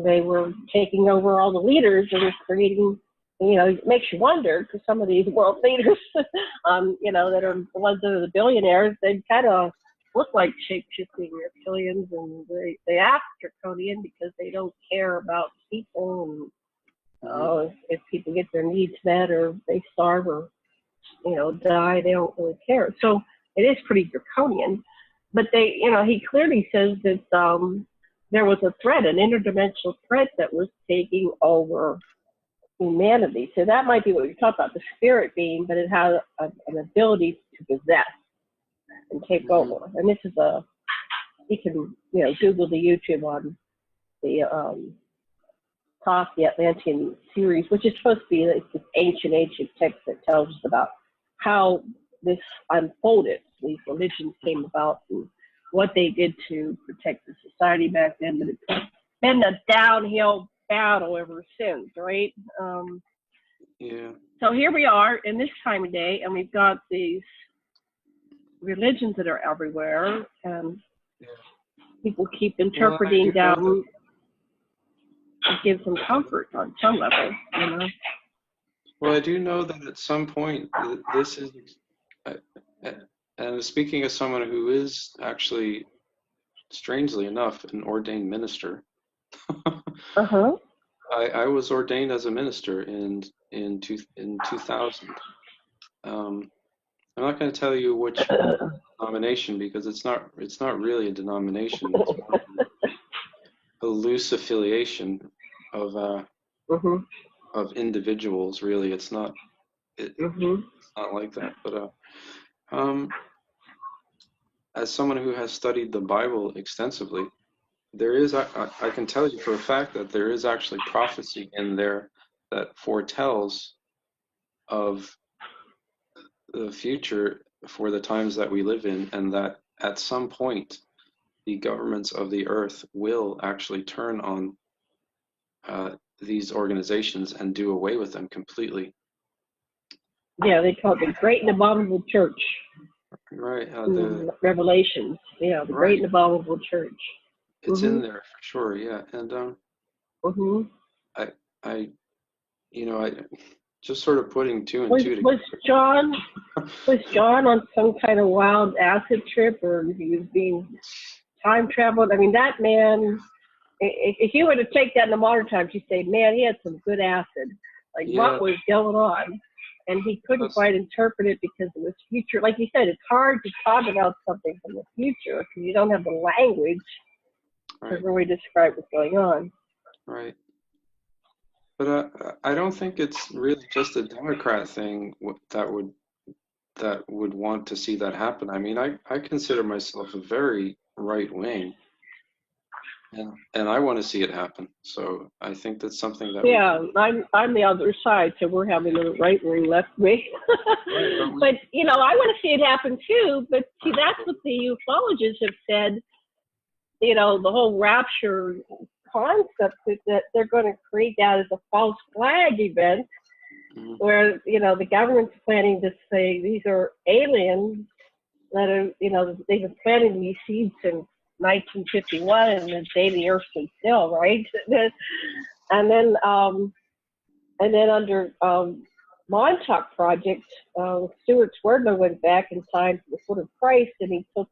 they were taking over all the leaders and creating, it makes you wonder, because some of these world leaders, that are the ones that are the billionaires, they kind of look like shape-shifting reptilians, and they act draconian because they don't care about people, and if people get their needs met or they starve or, die, they don't really care. So it is pretty draconian. But he clearly says that there was a threat, an interdimensional threat that was taking over humanity. So that might be what you're talking about, the spirit being, but it has an ability to possess and take over. And this is you can, Google the YouTube on the Thoth the Atlantean series, which is supposed to be like this ancient text that tells us about how this unfolded, these religions came about, and what they did to protect the society back then. But it's been a downhill battle ever since, right? So here we are in this time of day, and we've got these religions that are everywhere, and people keep interpreting down. It gives them comfort on some level, Well, I do know that at some point this is, and speaking as someone who is actually, strangely enough, an ordained minister. I was ordained as a minister in 2000. I'm not going to tell you which denomination because it's not really a denomination. It's more a loose affiliation of individuals. Really, it's not. It's not like that. But as someone who has studied the Bible extensively, there is, I can tell you for a fact that there is actually prophecy in there that foretells of the future for the times that we live in, and that at some point the governments of the earth will actually turn on these organizations and do away with them completely. Yeah, they call it the Great and Abominable Church. Right. Revelations. Yeah, the Great and Abominable Church. It's in there for sure. Yeah, and I just sort of putting two and two together. Was John on some kind of wild acid trip, or he was being time traveled? I mean, that man. If you were to take that in the modern times, you'd say, man, he had some good acid. Like, what was going on? And he couldn't quite interpret it because it was future. Like you said, it's hard to talk about something from the future because you don't have the language to really describe what's going on. Right. But I don't think it's really just a Democrat thing that would want to see that happen. I mean, I consider myself a very right wing. And I want to see it happen. So I think that's something that. Yeah, I'm the other side, so we're having a right wing, left wing. But I want to see it happen too. But see, that's what the ufologists have said. The whole rapture concept is that they're going to create that as a false flag event, where the government's planning to say these are aliens that are they've been planting these seeds since 1951, and the day the Earth stood still, right? And then under Montauk Project, Stuart Swerdlow went back and signed the foot of Christ, and he took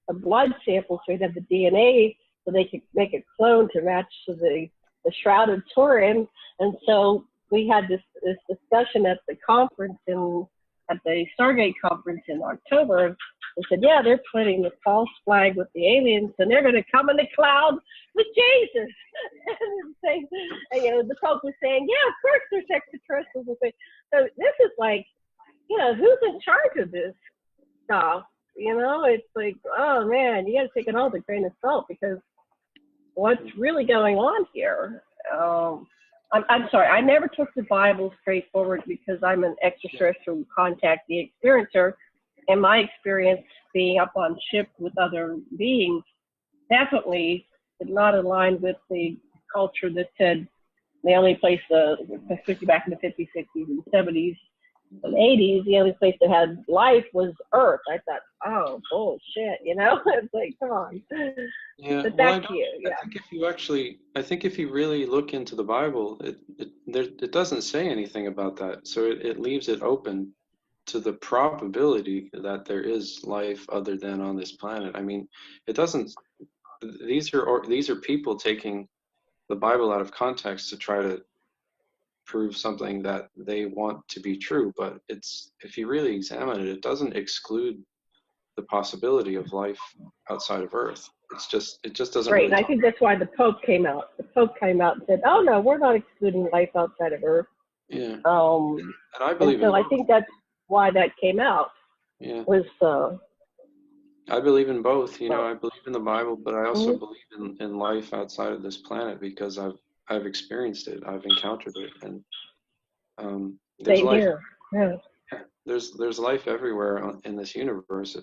a blood sample so he'd have the DNA so they could make a clone to match to the shrouded Turin. And so we had this discussion at the conference at the Stargate conference in October. They said, yeah, they're planting the false flag with the aliens, and they're going to come in the cloud with Jesus. And the Pope was saying, yeah, of course there's extraterrestrials. So this is like, who's in charge of this stuff? It's like, oh man, you got to take it all with a grain of salt, because what's really going on here? I'm sorry, I never took the Bible straightforward because I'm an extraterrestrial contact, the experiencer, and my experience being up on ships with other beings definitely did not align with the culture that said the only place, especially back in the 50s, 60s, and 70s and 80s, the only place that had life was Earth. I thought, oh, bullshit, It's like, come on. Yeah, but that's you. Yeah. I think if you really look into the Bible, it doesn't say anything about that. So it leaves it open to the probability that there is life other than on this planet. I mean, it doesn't. These are people taking the Bible out of context to try to prove something that they want to be true. But if you really examine it, it doesn't exclude the possibility of life outside of Earth. It just doesn't. Right, really and I think that's why the Pope came out. The Pope came out and said, "Oh no, we're not excluding life outside of Earth." Yeah. And I believe. So I think that's why that came out. Yeah. Was. I believe in both. I believe in the Bible, but I also believe in life outside of this planet because I've experienced it. I've encountered it, and there's life. Here. Yeah. There's life everywhere in this universe.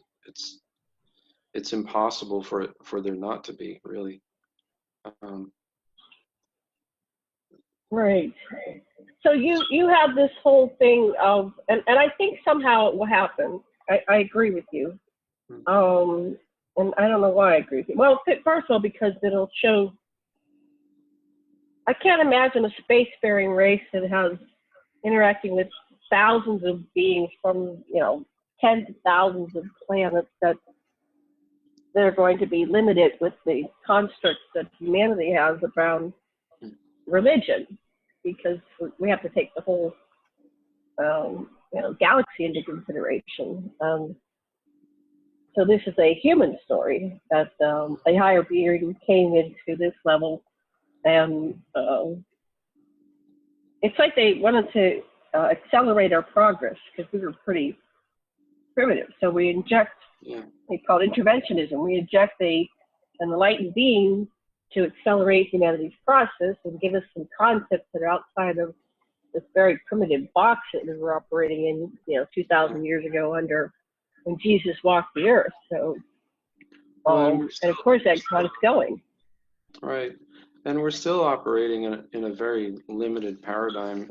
It's impossible for there not to be, really. Right. So you have this whole thing of, and I think somehow it will happen. I agree with you. And I don't know why I agree with you. Well, first of all, because it'll show. I can't imagine a spacefaring race that has interacting with thousands of beings from tens of thousands of planets that they're going to be limited with the constructs that humanity has around religion, because we have to take the whole galaxy into consideration. So this is a human story that a higher being came into this level, and it's like they wanted to accelerate our progress because we were pretty primitive. So we inject Yeah. They call it interventionism. We inject an enlightened being to accelerate humanity's process and give us some concepts that are outside of this very primitive box that we were operating in, 2,000 years ago under when Jesus walked the earth. So, and of course that got us going. Right. And we're still operating in a very limited paradigm,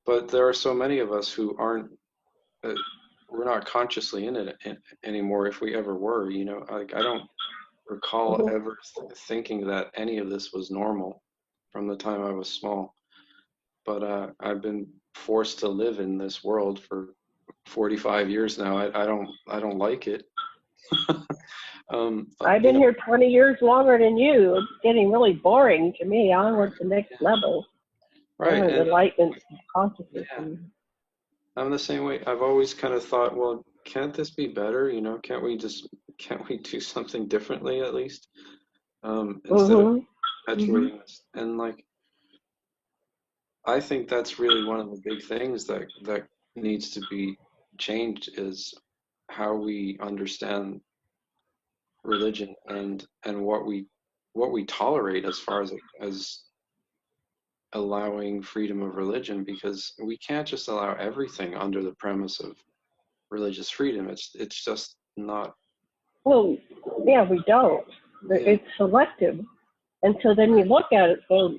but there are so many of us who aren't, we're not consciously in it anymore, if we ever were, like I don't recall ever thinking that any of this was normal from the time I was small. But I've been forced to live in this world for 45 years now. I don't like it. I've been here 20 years longer than you. It's getting really boring to me. I want the next level. Right. And enlightenment consciousness. Yeah. I'm the same way. I've always kind of thought, well, can't this be better? Can't we do something differently at least? Instead of perpetuating this. And like, I think that's really one of the big things that needs to be changed is how we understand religion and what we tolerate as far as allowing freedom of religion, because we can't just allow everything under the premise of religious freedom. It's just not. Well, yeah, we don't. Yeah. It's selective. And so then you look at it, so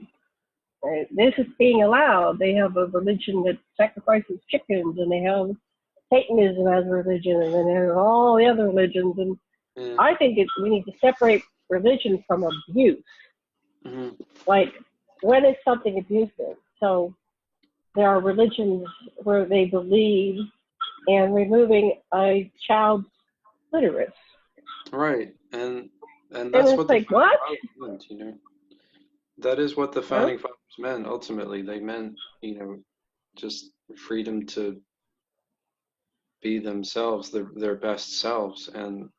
this is being allowed. They have a religion that sacrifices chickens, and they have Satanism as a religion, and then there are all the other religions. And I think we need to separate religion from abuse. Like, when is something abusive? So there are religions where they believe in removing a child's clitoris. Right, and that's what like, what? Meant, That is what the founding fathers meant. Ultimately, they meant, just freedom to be themselves, their best selves, and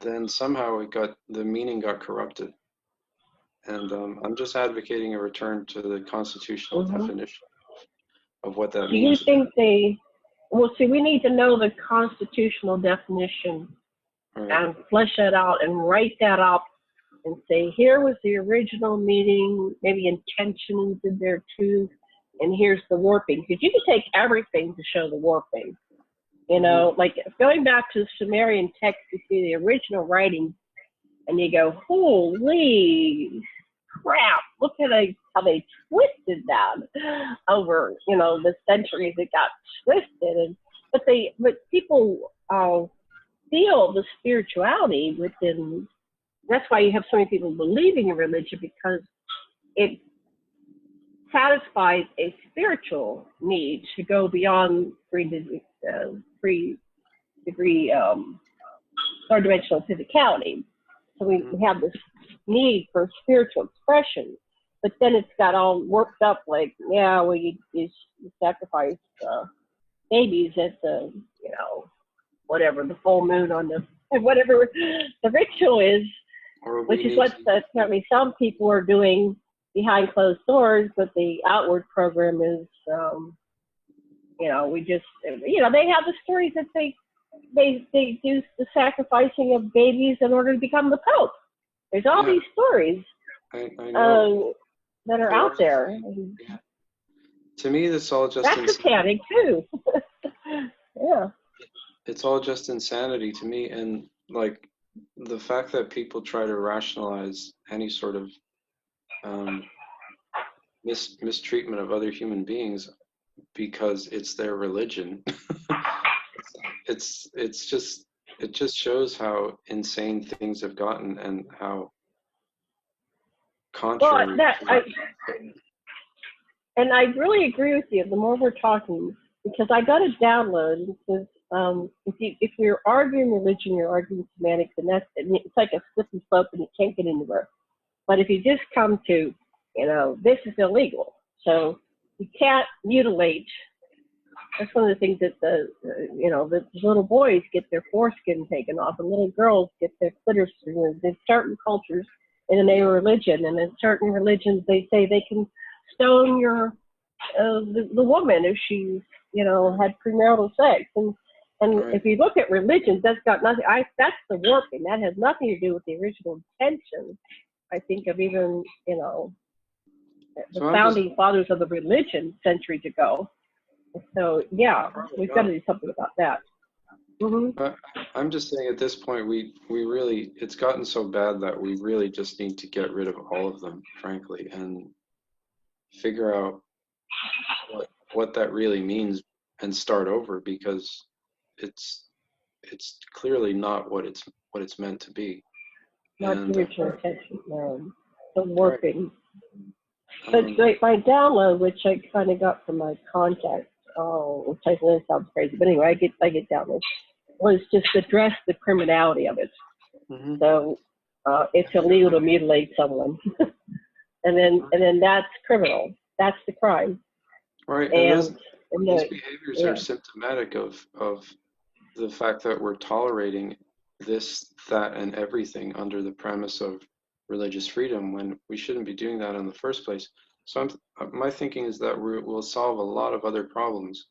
then somehow the meaning got corrupted. And I'm just advocating a return to the constitutional definition of what that means. Do you think well, see, we need to know the constitutional definition and flesh that out and write that up and say, here was the original meaning, maybe intentions in there too, and here's the warping. Because you can take everything to show the warping. Like going back to the Sumerian text, you see the original writing, and you go, holy crap, look at how they twisted that over, the centuries. It got twisted. But people feel the spirituality within. That's why you have so many people believing in religion, because it satisfies a spiritual need to go beyond three-degree third-dimensional physicality. So we have this need for spiritual expression, but then it's got all worked up like, you sacrifice babies at the, whatever, the full moon on whatever the ritual is, which is what apparently some people are doing behind closed doors, but the outward program is, we just, they have the stories that they do the sacrificing of babies in order to become the Pope. There's all these stories I know. That are out there. Yeah. To me, that's all just that's satanic too. Yeah. It's all just insanity to me, and like the fact that people try to rationalize any sort of mistreatment of other human beings because it's their religion. It just shows how insane things have gotten and how contrary. And I really agree with you. The more we're talking, because I got a download, because if you're arguing religion, you're arguing semantics, and it's like a slip and slope, and you can't get anywhere. But if you just come to, this is illegal, so you can't mutilate. That's one of the things that the little boys get their foreskin taken off, and little girls get their clitoris removed. There's certain cultures in the name of religion, and in certain religions they say they can stone the woman if she's had premarital sex, and And Right. if you look at religions, that's got nothing. That's the warping. That has nothing to do with the original intention. I think of even the So I'm just founding fathers of the religion centuries ago. So yeah, probably we've got to not. do something about that. Hmm. Uh, I'm just saying at this point we really it's gotten so bad that we really just need to get rid of all of them, frankly, and figure out what that really means and start over because it's it's clearly not what it's meant to be. Not the And original intention. The right, warping. But um, like my download, which I kind of got from my contact, which I know sounds crazy, but anyway, I get downloads, was just address the criminality of it. mhm, So it's illegal to mutilate someone, and then that's criminal. That's the crime. right, and And those the behaviors are yeah, symptomatic of the fact that we're tolerating this, that, and everything under the premise of religious freedom when we shouldn't be doing that in the first place. So my thinking is that we'll solve a lot of other problems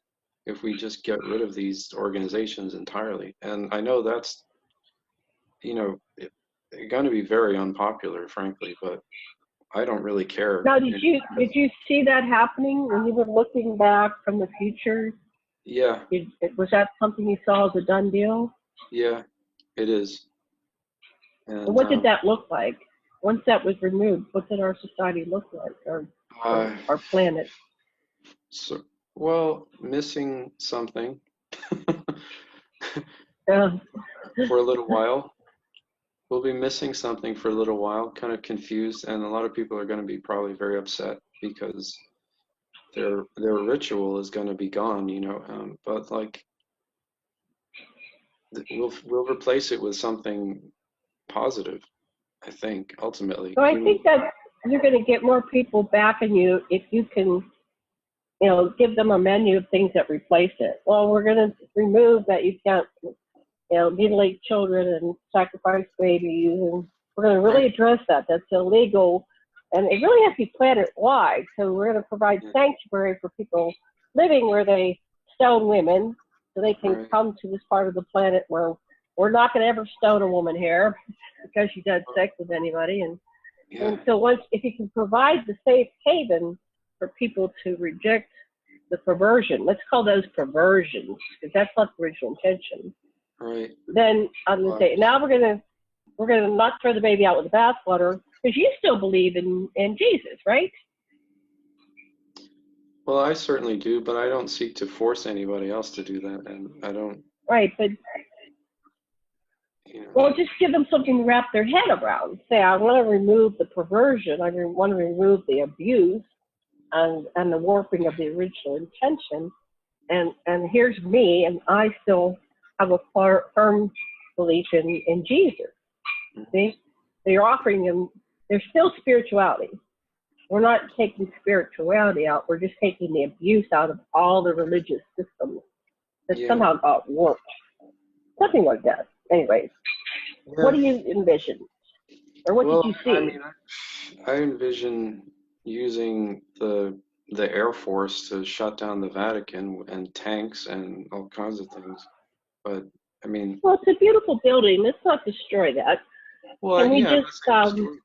if we just get rid of these organizations entirely. And I know that's, you know, going to be very unpopular, frankly, but I don't really care. now did you see that happening when you were looking back from the future? Yeah, Was that something you saw as a done deal? yeah, it is. And And what did that look like? Once that was removed, what did our society look like, or uh, our planet? so, well, missing something Uh, for a little while. We'll be missing something for a little while, kind of confused, and a lot of people are going to be probably very upset because their ritual is going to be gone, you know. But like we'll replace it with something positive, I think, ultimately. so I Human, think that you're going to get more people backing you if you can, give them a menu of things that replace it. Well, we're going to remove that you can't, mutilate children and sacrifice babies, and we're going to really right? address that. That's illegal, and it really has to be planet wide. So we're going to provide Yeah, sanctuary for people living where they stone women, so they can right. come to this part of the planet where we're not going to ever stone a woman here because she's had sex with anybody. And Yeah, so once, if you can provide the safe haven for people to reject the perversion, let's call those perversions because that's not the original intention. right. Then I'm going to Well, say, now we're gonna not throw the baby out with the bathwater because you still believe in Jesus, right? well, I certainly do, but I don't seek to force anybody else to do that, and I don't, Right, but you know, well, just give them something to wrap their head around. Say, I want to remove the perversion. I want to remove the abuse and the warping of the original intention. And here's me, and I still have a firm belief in Jesus. See, so you're offering them. There's still spirituality. We're not taking spirituality out. We're just taking the abuse out of all the religious systems that yeah, somehow got warped. Something like that. Anyways, what yeah. do you envision? Or what did Well, you I see? mean, I envision using the Air Force to shut down the Vatican and tanks and all kinds of things. But I mean, Well, it's a beautiful building. Let's not destroy that. well, Can we yeah, I'm just not saying destroy it,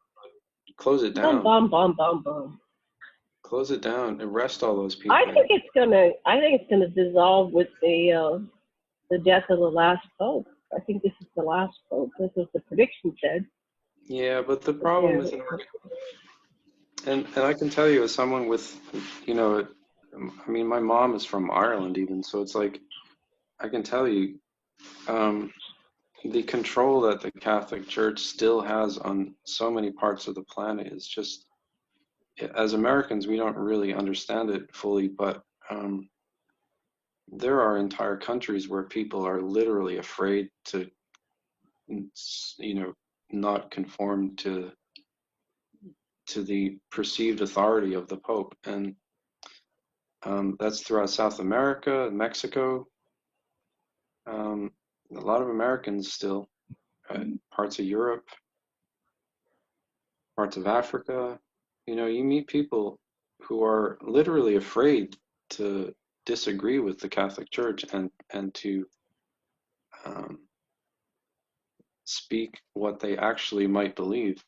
but close it bum down. bum bum bum bum? Close it down. Arrest all those I people. think it's gonna. I think it's gonna dissolve with the death of the last pope. I think this is the last pope. This is the prediction said. Yeah, but the problem with and I can tell you as someone with, you know, I mean, my mom is from Ireland even, so it's like I can tell you, um, the control that the Catholic Church still has on so many parts of the planet is just, as Americans, we don't really understand it fully, but there are entire countries where people are literally afraid to, you know, not conform to the perceived authority of the Pope, and that's throughout South America, Mexico, um, a lot of Americans still, parts of Europe, parts of Africa. You know, you meet people who are literally afraid to disagree with the Catholic Church and to um, speak what they actually might believe,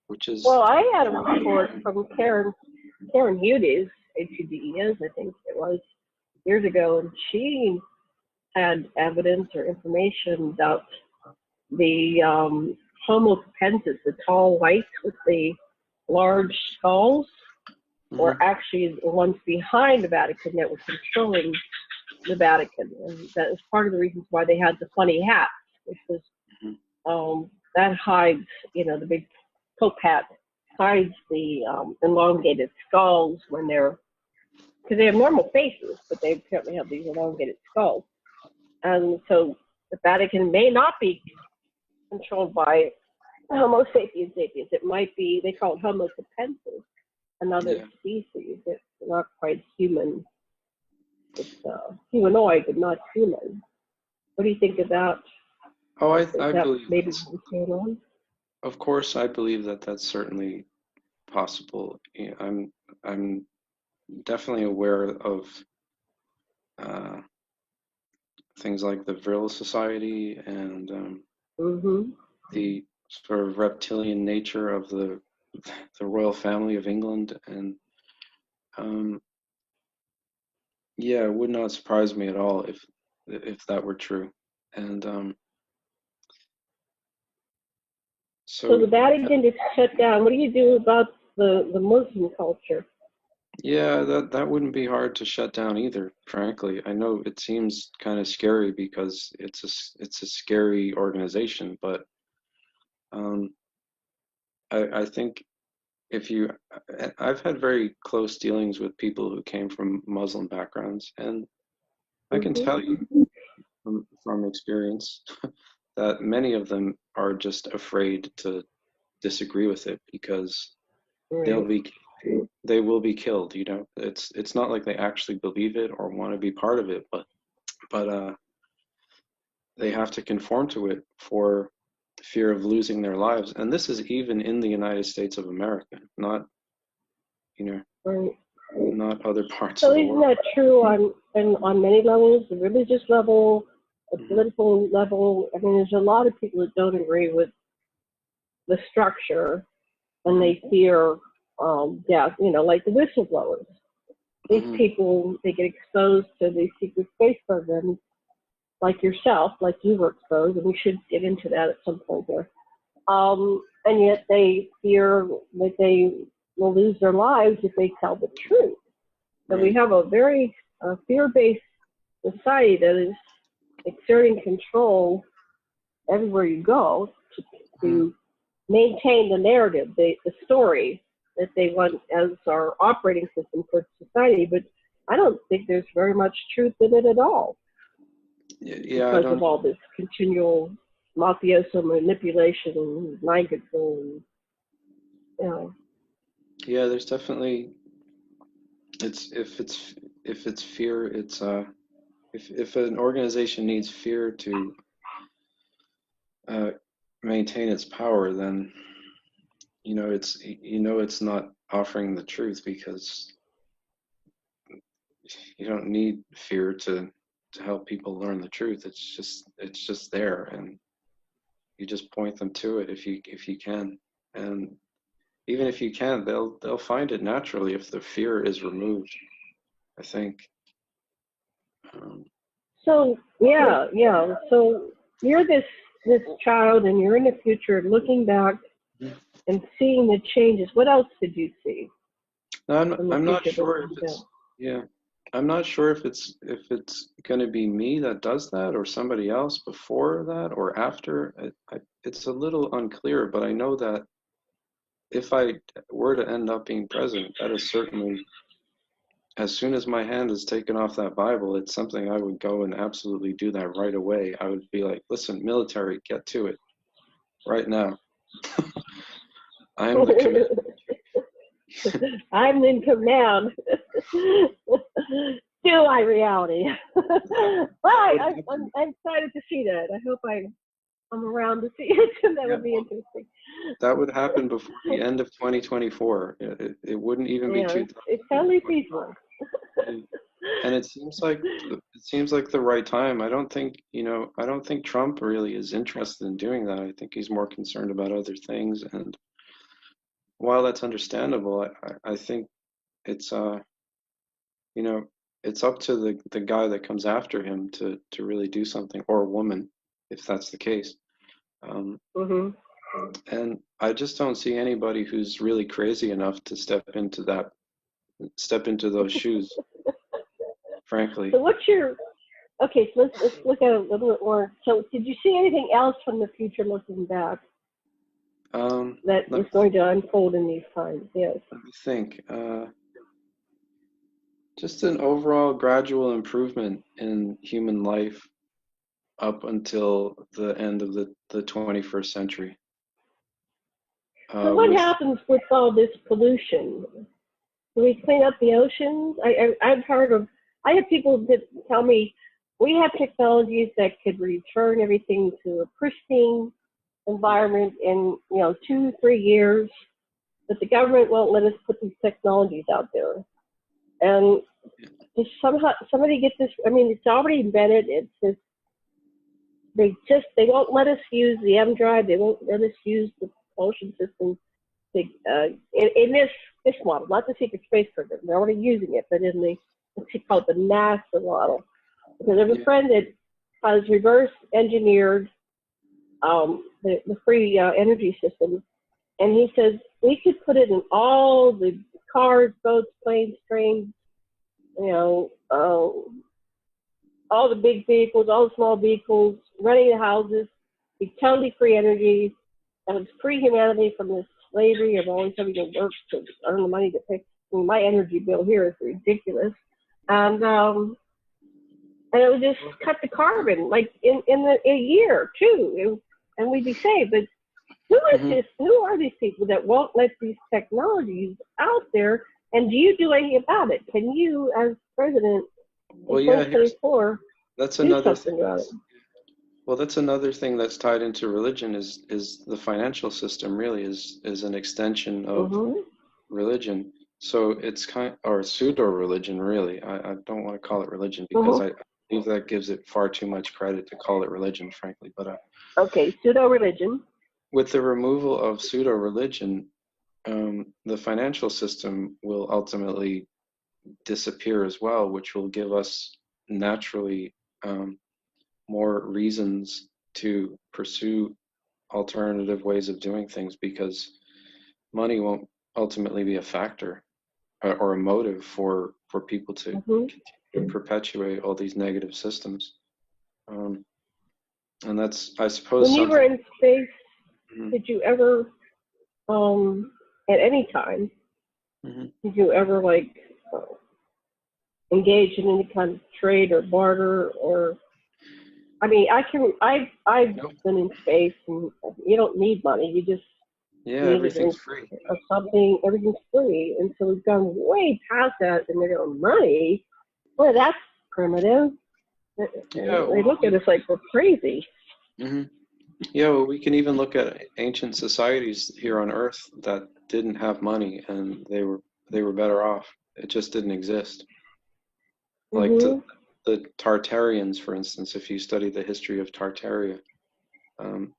which is Well, I had a report from Karen Hudes, HUDES, I think it was, years ago, and she had evidence or information about the Homo capensis, the tall whites with the large skulls, were Mhm. actually the ones behind the Vatican that were controlling the Vatican. And that is part of the reasons why they had the funny hats, which was Mhm. that hides, the big Pope hat hides the elongated skulls when they're, because they have normal faces, but they apparently have these elongated skulls. And so the Vatican may not be controlled by Homo sapiens sapiens. It might be, they call it Homo capensis, another Yeah. species. It's not quite human. It's humanoid, but not human. What do you think of that? Oh, Is I that believe maybe that's, what's going on? of course, I believe that that's certainly possible. Yeah, I'm definitely aware of uh, things like the Vril Society and Mm-hmm. the sort of reptilian nature of the royal family of England, and um, yeah, it would not surprise me at all if that were true. And So the so Vatican is shut down. What do you do about the Muslim culture? yeah, that wouldn't be hard to shut down either, frankly. I know it seems kind of scary because it's a scary organization, but um, I think if you, I've had very close dealings with people who came from Muslim backgrounds, and I can tell you Mm-hmm. from experience that many of them are just afraid to disagree with it because they'll Right. be they will be killed. It's not like they actually believe it or want to be part of it, but they have to conform to it for fear of losing their lives. And this is even in the United States of America, not you know Right. not other parts So of the isn't world. that true on many levels, the religious level, the Hmm. political level? I mean, there's a lot of people that don't agree with the structure and Hmm. they fear death, like the whistleblowers. These Hmm. people, they get exposed to these secret space programs like yourself, like you were exposed, and we should get into that at some point here. And yet they fear that they will lose their lives if they tell the truth. So we Right. have a very fear-based society that is exerting control everywhere you go Hmm. to maintain the narrative, the story that they want as our operating system for society. But I don't think there's very much truth in it at all Yeah, I because of don't. all this continual mafioso manipulation and mind control. And, you know. Yeah, there's definitely it's if it's fear, it's if an organization needs fear to uh, maintain its power, then it's not offering the truth because you don't need fear to help people learn the truth. It's just there, and you just point them to it if you can, and even if you can't, they'll find it naturally if the fear is removed. I think. Um, So yeah. So you're this child, and you're in the future, looking back and seeing the changes. What else did you see no, in the I'm not future that sure if comes it's out? yeah. I'm not sure if it's going to be me that does that or somebody else before that or after. It's a little unclear, but I know that if I were to end up being president, that is certainly, as soon as my hand is taken off that Bible, it's something I would go and absolutely do that right away. I would be like, listen, military, get to it right now. I am the commander. I'm in command. Do my reality. Well, That would I'm excited to see that. I hope I'm around to see it. That yeah, would be well, interesting. that would happen before the end of 2024. It wouldn't even be Yeah, it's totally 2025. peaceful. And it seems like it seems like the right time. I don't think, I don't think Trump really is interested in doing that. I think he's more concerned about other things. And while that's understandable, I think it's, you know, it's up to the guy that comes after him to really do something, or a woman, if that's the case. Um, Hmm. and I just don't see anybody who's really crazy enough to step into those shoes, frankly. So what's your okay? So let's look at it a little bit more. So did you see anything else from the future looking back that Let is going to unfold in these times? Yes. me think. Just an overall gradual improvement in human life up until the end of the 21st century. So what With happens with all this pollution? Do we clean up the oceans? I've heard of. I have people that tell me we have technologies that could return everything to a pristine environment in 2-3 years, but the government won't let us put these technologies out there. And just somehow somebody get this. I mean, it's already invented. It's they won't let us use the M drive. They won't let us use the propulsion system. In this model, not the secret space program. They're already using it, but in the what's called the NASA model. Because there's a yeah, friend that has reverse engineered the free energy system, and he says we could put it in all the cars, boats, planes, trains, all the big vehicles, all the small vehicles, running the houses, be totally free energy, and it's free humanity from this slavery of always having to work to earn the money to pay. I mean, my energy bill here is ridiculous, and it would just cut the carbon like in a year too, and we'd be saved. But who is mhm. this? Who are these people that won't let these technologies out there? And do you do anything about it? Can you, as president in Well, yeah, here's 2024, that's do another thing something about it? that's well, that's another thing that's tied into religion is the financial system really is an extension of Mm-hmm. religion. So it's or pseudo religion really. I don't want to call it religion because Mm-hmm. I believe that gives it far too much credit to call it religion, frankly. But Okay, pseudo religion. with the removal of pseudo religion, the financial system will ultimately disappear as well, which will give us naturally um, more reasons to pursue alternative ways of doing things because money won't ultimately be a factor or a motive for people to Mm-hmm. continue to perpetuate all these negative systems. Um, and that's, I suppose, When you were something. in space, Mhm, did you ever, at any time, mhm. did you ever uh, engage in any kind of trade or barter or I mean, I've Nope. been in space, and you don't need money. You just Yeah, need a everything's drink free. of something. Everything's free, and so we've gone way past that, and they go money. Well, that's primitive. Yeah, They well, look at us like we're crazy. mhm. Yeah, well, we can even look at ancient societies here on Earth that didn't have money and they were better off. It just didn't exist. Like Mhm. the Tartarians, for instance, if you study the history of Tartaria,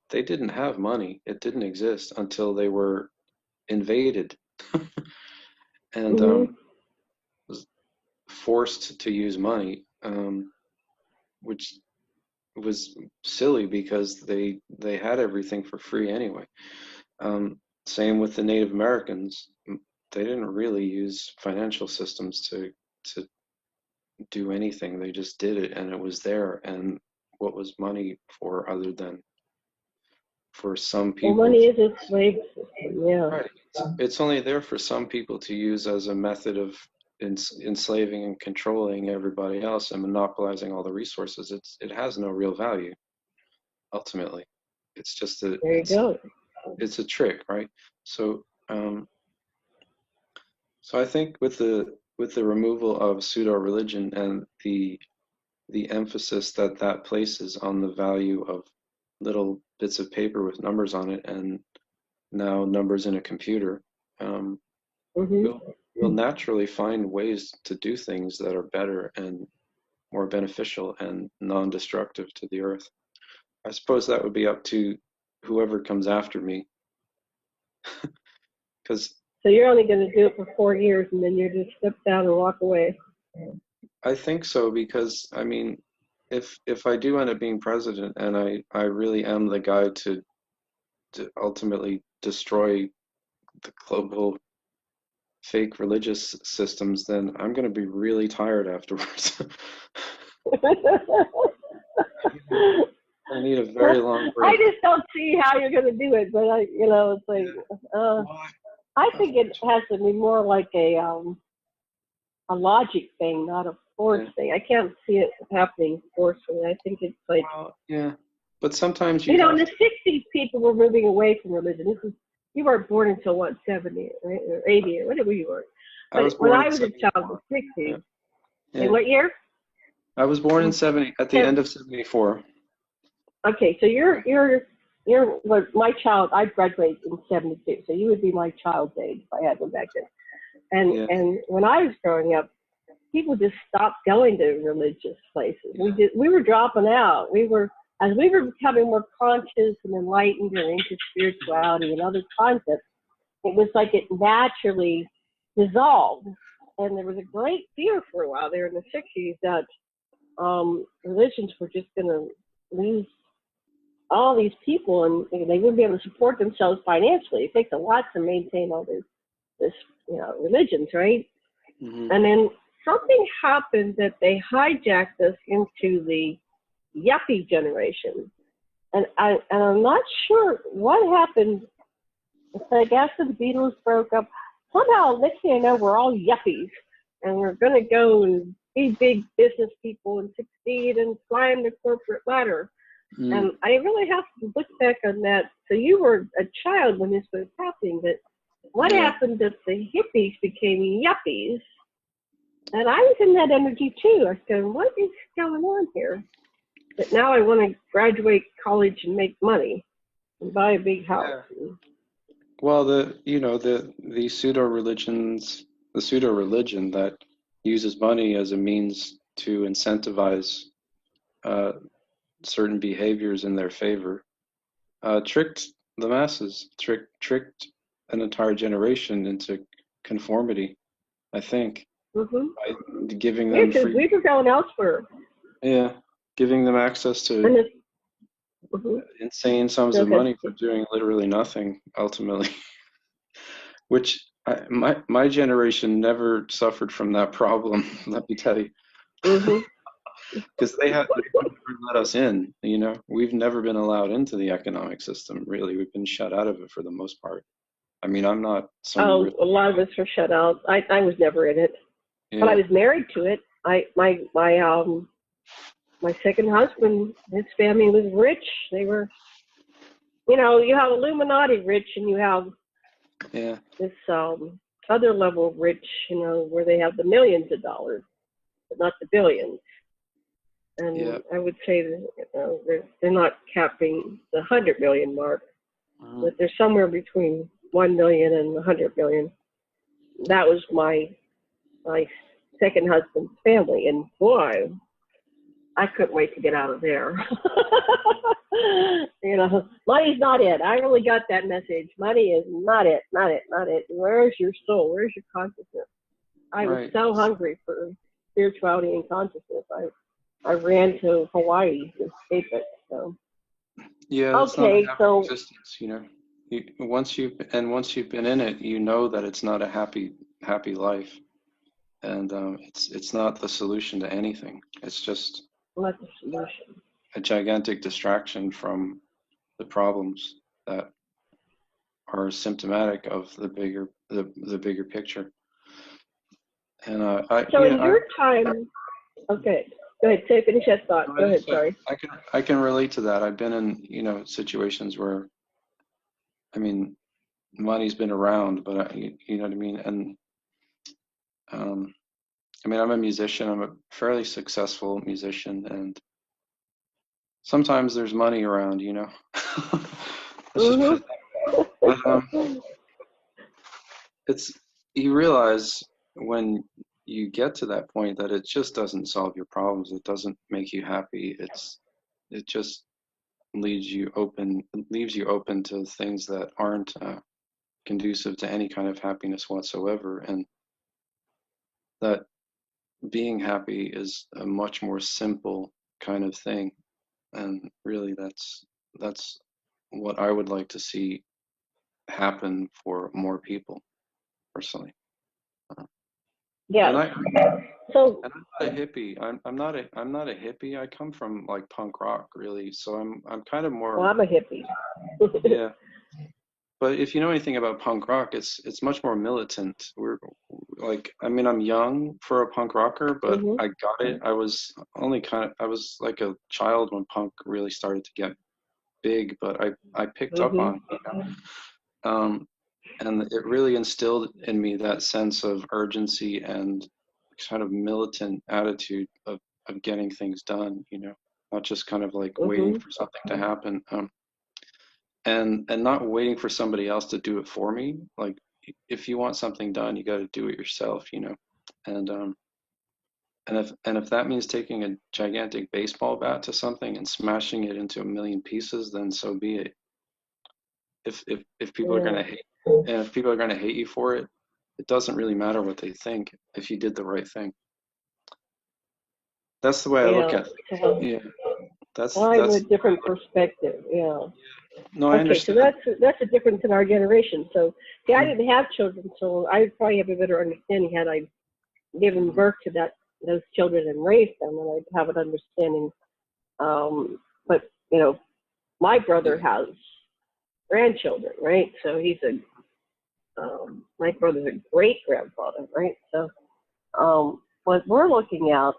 they didn't have money. It didn't exist until they were invaded and Mhm. was forced to use money, which was silly because they had everything for free anyway. Same with the Native Americans. They didn't really use financial systems to do anything. They just did it, and it was there. And what was money for other than for some Well, people? money is a slave system. Yeah. Right. It's only there for some people to use as a method of enslaving and controlling everybody else and monopolizing all the resources. It has no real value ultimately. It's just a There you go. it's a trick, right? So so I think with the removal of pseudo religion and the emphasis that that places on the value of little bits of paper with numbers on it and now numbers in a computer, um, Mhm. we'll naturally find ways to do things that are better and more beneficial and non-destructive to the earth. I suppose that would be up to whoever comes after me, because So you're only going to do it for 4 years, and then you just step down and walk away. I think so. Because I mean, if I do end up being president, and I really am the guy to ultimately destroy the global fake religious systems, then I'm going to be really tired afterwards. I need a very long break. I just don't see how you're going to do it, but it's like, I think it has to be more like a logic thing, not a force thing. I can't see it happening forcefully. I think it's like, yeah, but sometimes in the 60s, people were moving away from religion. You weren't born until what, 70, right, or 80, or whatever you were. But when I was a child, the 60s. Yeah. In what year? I was born in 70, at the end of 74. Okay, so you're my child. I graduated in 72, so you would be my child's age if I had one back then. And when I was growing up, people just stopped going to religious places. We were dropping out. As we were becoming more conscious and enlightened and into spirituality and other concepts, it was like it naturally dissolved. And there was a great fear for a while there in the 60s that religions were just going to lose all these people, and they wouldn't be able to support themselves financially. It takes a lot to maintain all this religions, right? Mm-hmm. And then something happened that they hijacked us into the yuppie generation, and I'm not sure what happened. It's like after the Beatles broke up, somehow next thing I know, we're all yuppies, and we're going to go and be big business people and succeed and climb the corporate ladder. And I really have to look back on that. So you were a child when this was happening, but what happened that the hippies became yuppies? And I was in that energy too. I was going, what is going on here? But now I want to graduate college and make money and buy a big house. Yeah. Well, the pseudo religions, the pseudo religion that uses money as a means to incentivize certain behaviors in their favor, tricked the masses, tricked an entire generation into conformity, I think, by giving them free. We were going elsewhere. Yeah, giving them access to insane sums of money for doing literally nothing, ultimately. Which my generation never suffered from that problem, let me tell you. Because they would never let us in, We've never been allowed into the economic system, really. We've been shut out of it for the most part. I mean, I'm not a lot of us were shut out. I was never in it. But I was married to it. My second husband, his family was rich. They were, you have Illuminati rich, and you have this other level of rich, where they have the millions of dollars, but not the billions. And I would say that they're not capping the 100 million mark, but they're somewhere between 1 million and 100 million. That was my second husband's family, and boy, I couldn't wait to get out of there. Money's not it. I really got that message. Money is not it, not it, not it. Where's your soul? Where's your consciousness? I was so hungry for spirituality and consciousness. I ran to Hawaii to escape it. So. Yeah, it's not a happy existence, Once you've been in it, you know that it's not a happy life, and it's not the solution to anything. It's just not the solution. A gigantic distraction from the problems that are symptomatic of the bigger picture. And your time, okay. Go ahead, finish that thought. Go ahead, sorry. I can relate to that. I've been in, situations where, I mean, money's been around, but you know what I mean? And, I mean, I'm a musician. I'm a fairly successful musician, and sometimes there's money around, But, you realize when you get to that point that it just doesn't solve your problems. It doesn't make you happy. It just leaves you open to things that aren't conducive to any kind of happiness whatsoever. And that being happy is a much more simple kind of thing. And really, that's what I would like to see happen for more people, personally. Uh, Yes. and I So, and I'm not a hippie. I'm not a hippie. I come from like punk rock, really. So I'm kind of well, more, I'm a hippie. yeah. But if you know anything about punk rock, it's much more militant. We're like, I mean, I'm young for a punk rocker, but Hmm. I got it. I was like a child when punk really started to get big, but I picked up Hmm. on it, you know? And it really instilled in me that sense of urgency and kind of militant attitude of getting things done, you know, not just kind of like waiting Hmm. for something to happen. And not waiting for somebody else to do it for me. Like, if you want something done, you got to do it yourself, you know. And if that means taking a gigantic baseball bat to something and smashing it into a million pieces, then so be it. If people are Yeah. gonna hate, and if people are gonna hate you for it, it doesn't really matter what they think if you did the right thing. That's the way I look Yeah. at things. So, Yeah, I have a that's different perspective. Yeah. no, I Okay, so understand. that's a difference in our generation. So, see, I Mhm, didn't have children, so I would probably have a better understanding had I given mhm. birth to those children and raised them, and I'd have an understanding. But my brother Yeah, has grandchildren, right? So my brother's a great grandfather, right? So, what we're looking at,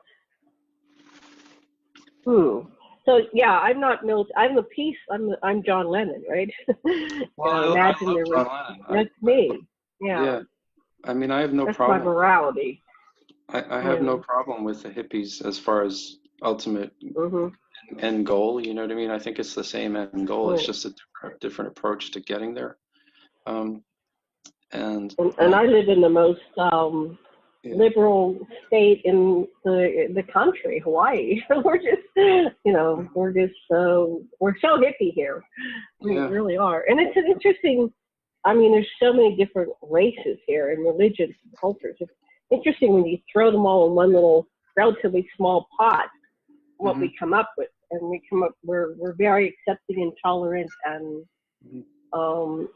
hmm. So yeah, I'm not I'm a piece. I'm John Lennon, right? well, I Imagine love there was John Lennon. that's me. Yeah, Yeah, I mean, I have no that's my problem. morality. I have Yeah. no problem with the hippies as far as ultimate Mhm. end goal. You know what I mean? I think it's the same end goal. It's Right. just a different approach to getting there. Um, and And like, I live in the most yeah, liberal state in the country, Hawaii. we're just, we're so hippie here. We yeah, really are, and it's an interesting. I mean, there's so many different races here and religions and cultures. It's interesting when you throw them all in one little relatively small pot, what hmm we come up with, and we're very accepting and tolerant, and hmm um,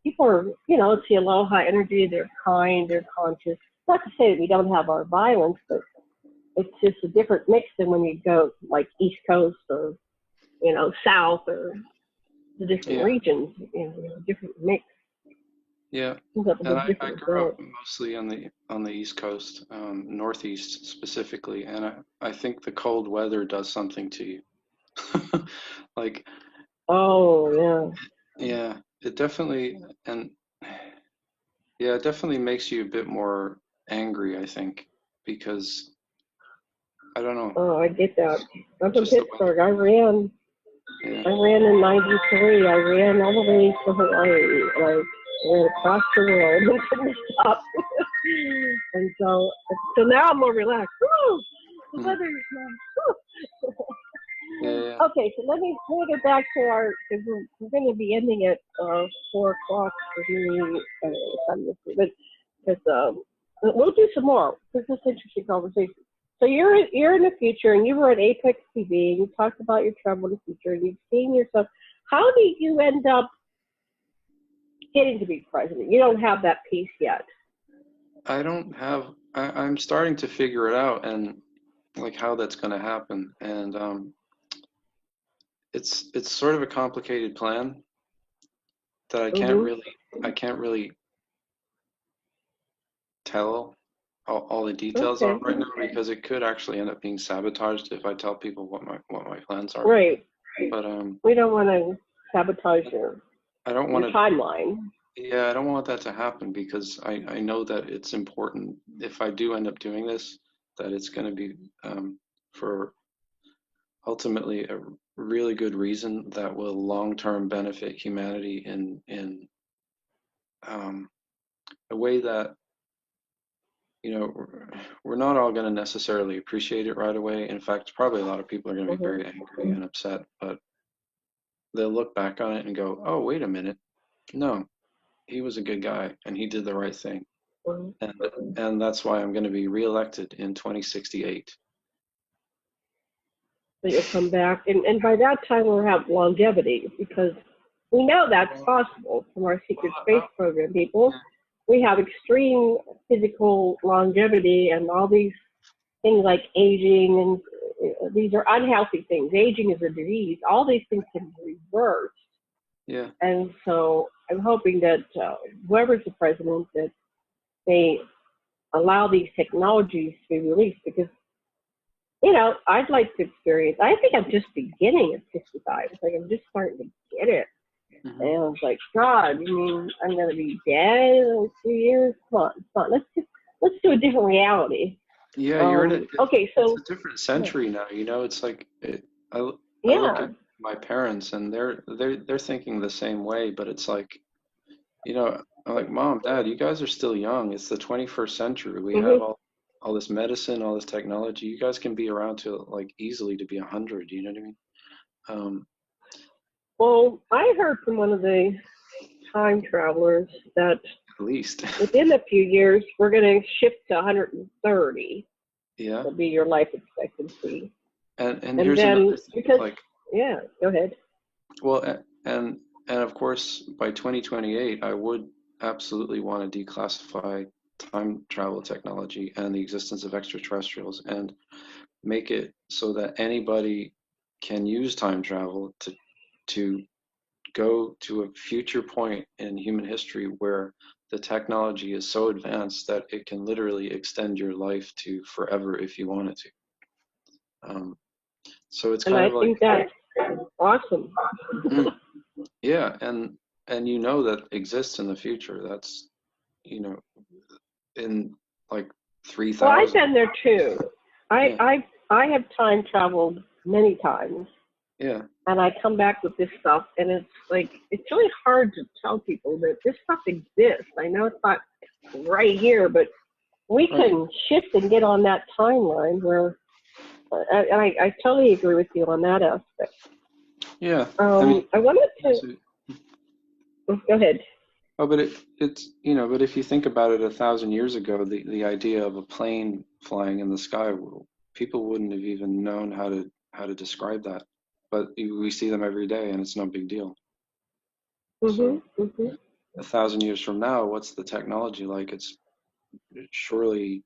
people are, it's the aloha energy. They're kind, they're conscious. Not to say that we don't have our violence, but it's just a different mix than when you go like East Coast or South or the different yeah, regions. Different mix. yeah. Comes up with And a I different grew up result. mostly on the East Coast, Northeast specifically, and I think the cold weather does something to you. Like, Oh yeah. yeah, it definitely, and yeah, it definitely makes you a bit more angry, I think, because I don't know, Oh, I get that. I'm from just the weather. Pittsburgh. I ran. Yeah. I ran in '93. I ran all the way to Hawaii. I ran across the world and couldn't stop. and so now I'm more relaxed. Woo! The Mm. weather is nice. Yeah, yeah. Okay, so let me get back to our. Cause we're going to be ending at 4 o'clock for me. But because we'll do some more. This is an interesting conversation. So you're in the future, and you were at Apex TV, and you talked about your travel in the future, and you've seen yourself. How did you end up getting to be president? You don't have that piece yet. I don't have, I'm starting to figure it out and like how that's going to happen. And it's sort of a complicated plan that Mhm. I can't really tell all the details of Okay. right now because it could actually end up being sabotaged if I tell people what my plans are. Right. But We don't want to sabotage I don't your want to, timeline. yeah, I don't want that to happen because I know that it's important if I do end up doing this, that it's going to be for ultimately a really good reason that will long-term benefit humanity in a way that we're not all going to necessarily appreciate it right away. In fact, probably a lot of people are going to be Mhm. very angry and upset, but they'll look back on it and go, oh, wait a minute. No, he was a good guy and he did the right thing. Mhm. And, and that's why I'm going to be reelected in 2068. So you'll come back, and by that time we'll have longevity because we know that's possible from our secret space program, people. We have extreme physical longevity and all these things like aging, and these are unhealthy things. Aging is a disease. All these things can be reversed. Yeah. And so I'm hoping that whoever's the president, that they allow these technologies to be released because, I'd like to experience, I think I'm just beginning at 65. It's like I'm just starting to get it. Mm-hmm. And I was like, God, you mean I'm going to be dead in 2 years? Come on. Let's do a different reality. Yeah, you're in okay, so it's a different century now. It's like I look yeah. at my parents and they're thinking the same way, but it's like, I'm like, Mom, Dad, you guys are still young. It's the 21st century. We have Mm-hmm. all this medicine, all this technology. You guys can be around to like easily to be 100. You know what I mean? Well, I heard from one of the time travelers that At least. within a few years we're going to shift to 130. Yeah. Will be your life expectancy. And here's then another thing. because Like, yeah, go ahead. well, and of course, by 2028, I would absolutely want to declassify time travel technology and the existence of extraterrestrials and make it so that anybody can use time travel to go to a future point in human history where the technology is so advanced that it can literally extend your life to forever if you wanted to. So it's And kind I of like, think that's awesome. yeah, and that exists in the future. That's you know in like Well, I've 3,000. been there too. Yeah, I have time traveled many times, yeah, and I come back with this stuff, and it's really hard to tell people that this stuff exists. I know it's not right here, but we right. can shift and get on that timeline where. I totally agree with you on that aspect. Yeah. I mean, I wanted to so, go ahead. oh, but it's but if you think about it, 1,000 years ago, the idea of a plane flying in the sky, people wouldn't have even known how to describe that. But we see them every day, and it's no big deal. So, Mm-hmm, mm-hmm. 1,000 years from now, what's the technology like? It's surely,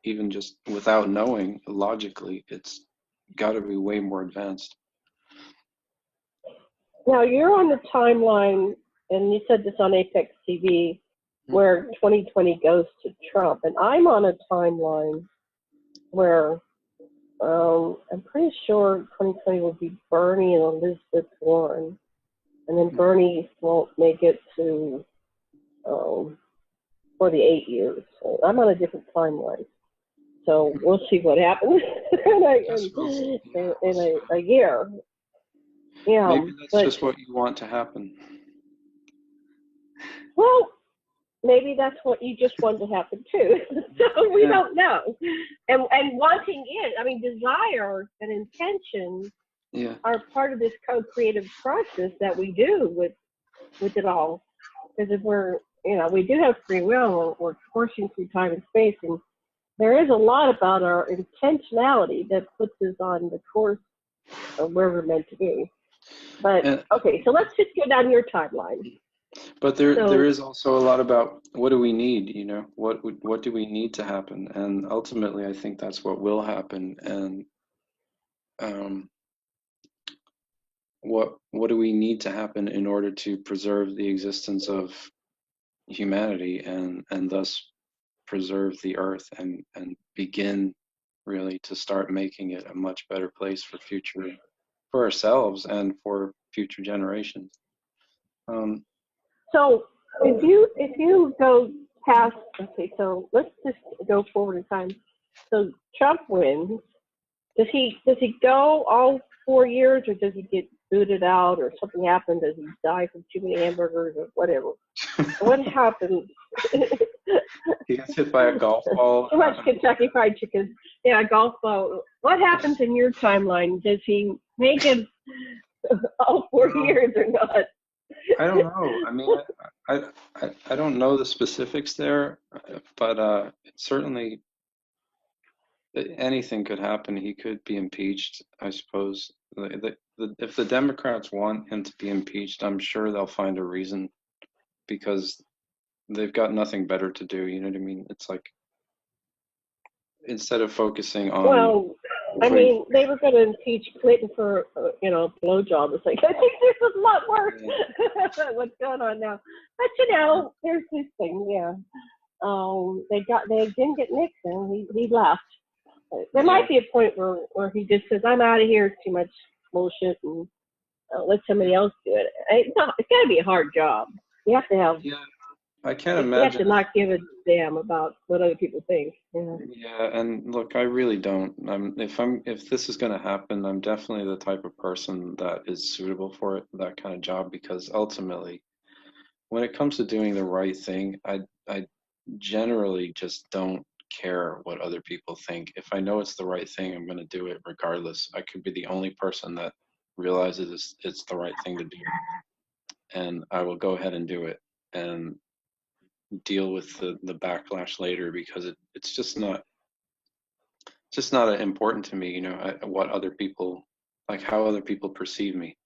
even just without knowing logically, it's got to be way more advanced. Now you're on the timeline, and you said this on Apex TV, where 2020 goes to Trump, and I'm on a timeline where I'm pretty sure 2020 will be Bernie and Elizabeth Warren, and then Bernie won't make it to for the 8 years. So I'm on a different timeline. So we'll see what happens in a year. Yeah, Maybe that's but just what you want to happen. well, maybe that's what you just want to happen too. So we don't know. And wanting it, I mean, desire and intention are part of this co-creative process that we do with it all. Because if we do have free will, we're coursing through time and space, and there is a lot about our intentionality that puts us on the course of where we're meant to be. But okay, so let's just go down your timeline. But there is also a lot about what do we need, what do we need to happen, and ultimately I think that's what will happen. And what do we need to happen in order to preserve the existence of humanity and thus preserve the earth and begin really to start making it a much better place for ourselves and for future generations. So if you go past, okay, so let's just go forward in time. So Trump wins. Does he go all 4 years, or does he get booted out or something happened, does he die from too many hamburgers or whatever? What happens? He gets hit by a golf ball. Too much Kentucky Fried Chicken. Yeah, golf ball. What happens in your timeline? Does he make it all 4 years or not? I don't know. I mean, I don't know the specifics there, but certainly anything could happen. He could be impeached, I suppose. If the Democrats want him to be impeached, I'm sure they'll find a reason because they've got nothing better to do. You know what I mean? It's like instead of focusing on. Well, I mean, they were going to impeach Clinton for, a blowjob. It's like, I think there's a lot worse what's going on now. But, there's this thing, yeah. They didn't get Nixon. He left. There might be a point where he just says, I'm out of here, it's too much bullshit, and let somebody else do it. It's got to be a hard job. You have to have. Yeah, I can't imagine. You have to not give a damn about what other people think. Yeah. Yeah, and look, I really don't. If this is going to happen, I'm definitely the type of person that is suitable for it, that kind of job, because ultimately, when it comes to doing the right thing, I generally just don't care what other people think. If I know it's the right thing, I'm going to do it regardless. I could be the only person that realizes it's the right thing to do, and I will go ahead and do it and deal with the backlash later because it's just not important to me, what other people, like how other people perceive me.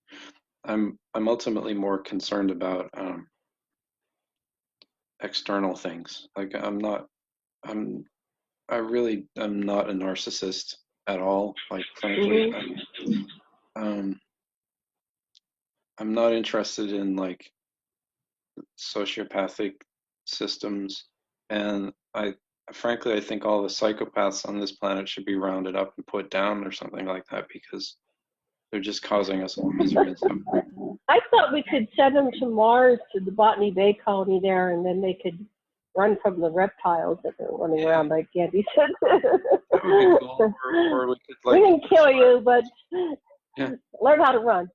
I'm ultimately more concerned about external things. Like I really am not a narcissist at all. Like frankly, I'm not interested in like sociopathic systems, and I think all the psychopaths on this planet should be rounded up and put down or something like that because they're just causing us all misery and suffering. I thought we could send them to Mars, to the Botany Bay colony there, and then they could run from the reptiles that they're running around like Andy said. That would be cool. Or we could we didn't kill you, but learn how to run.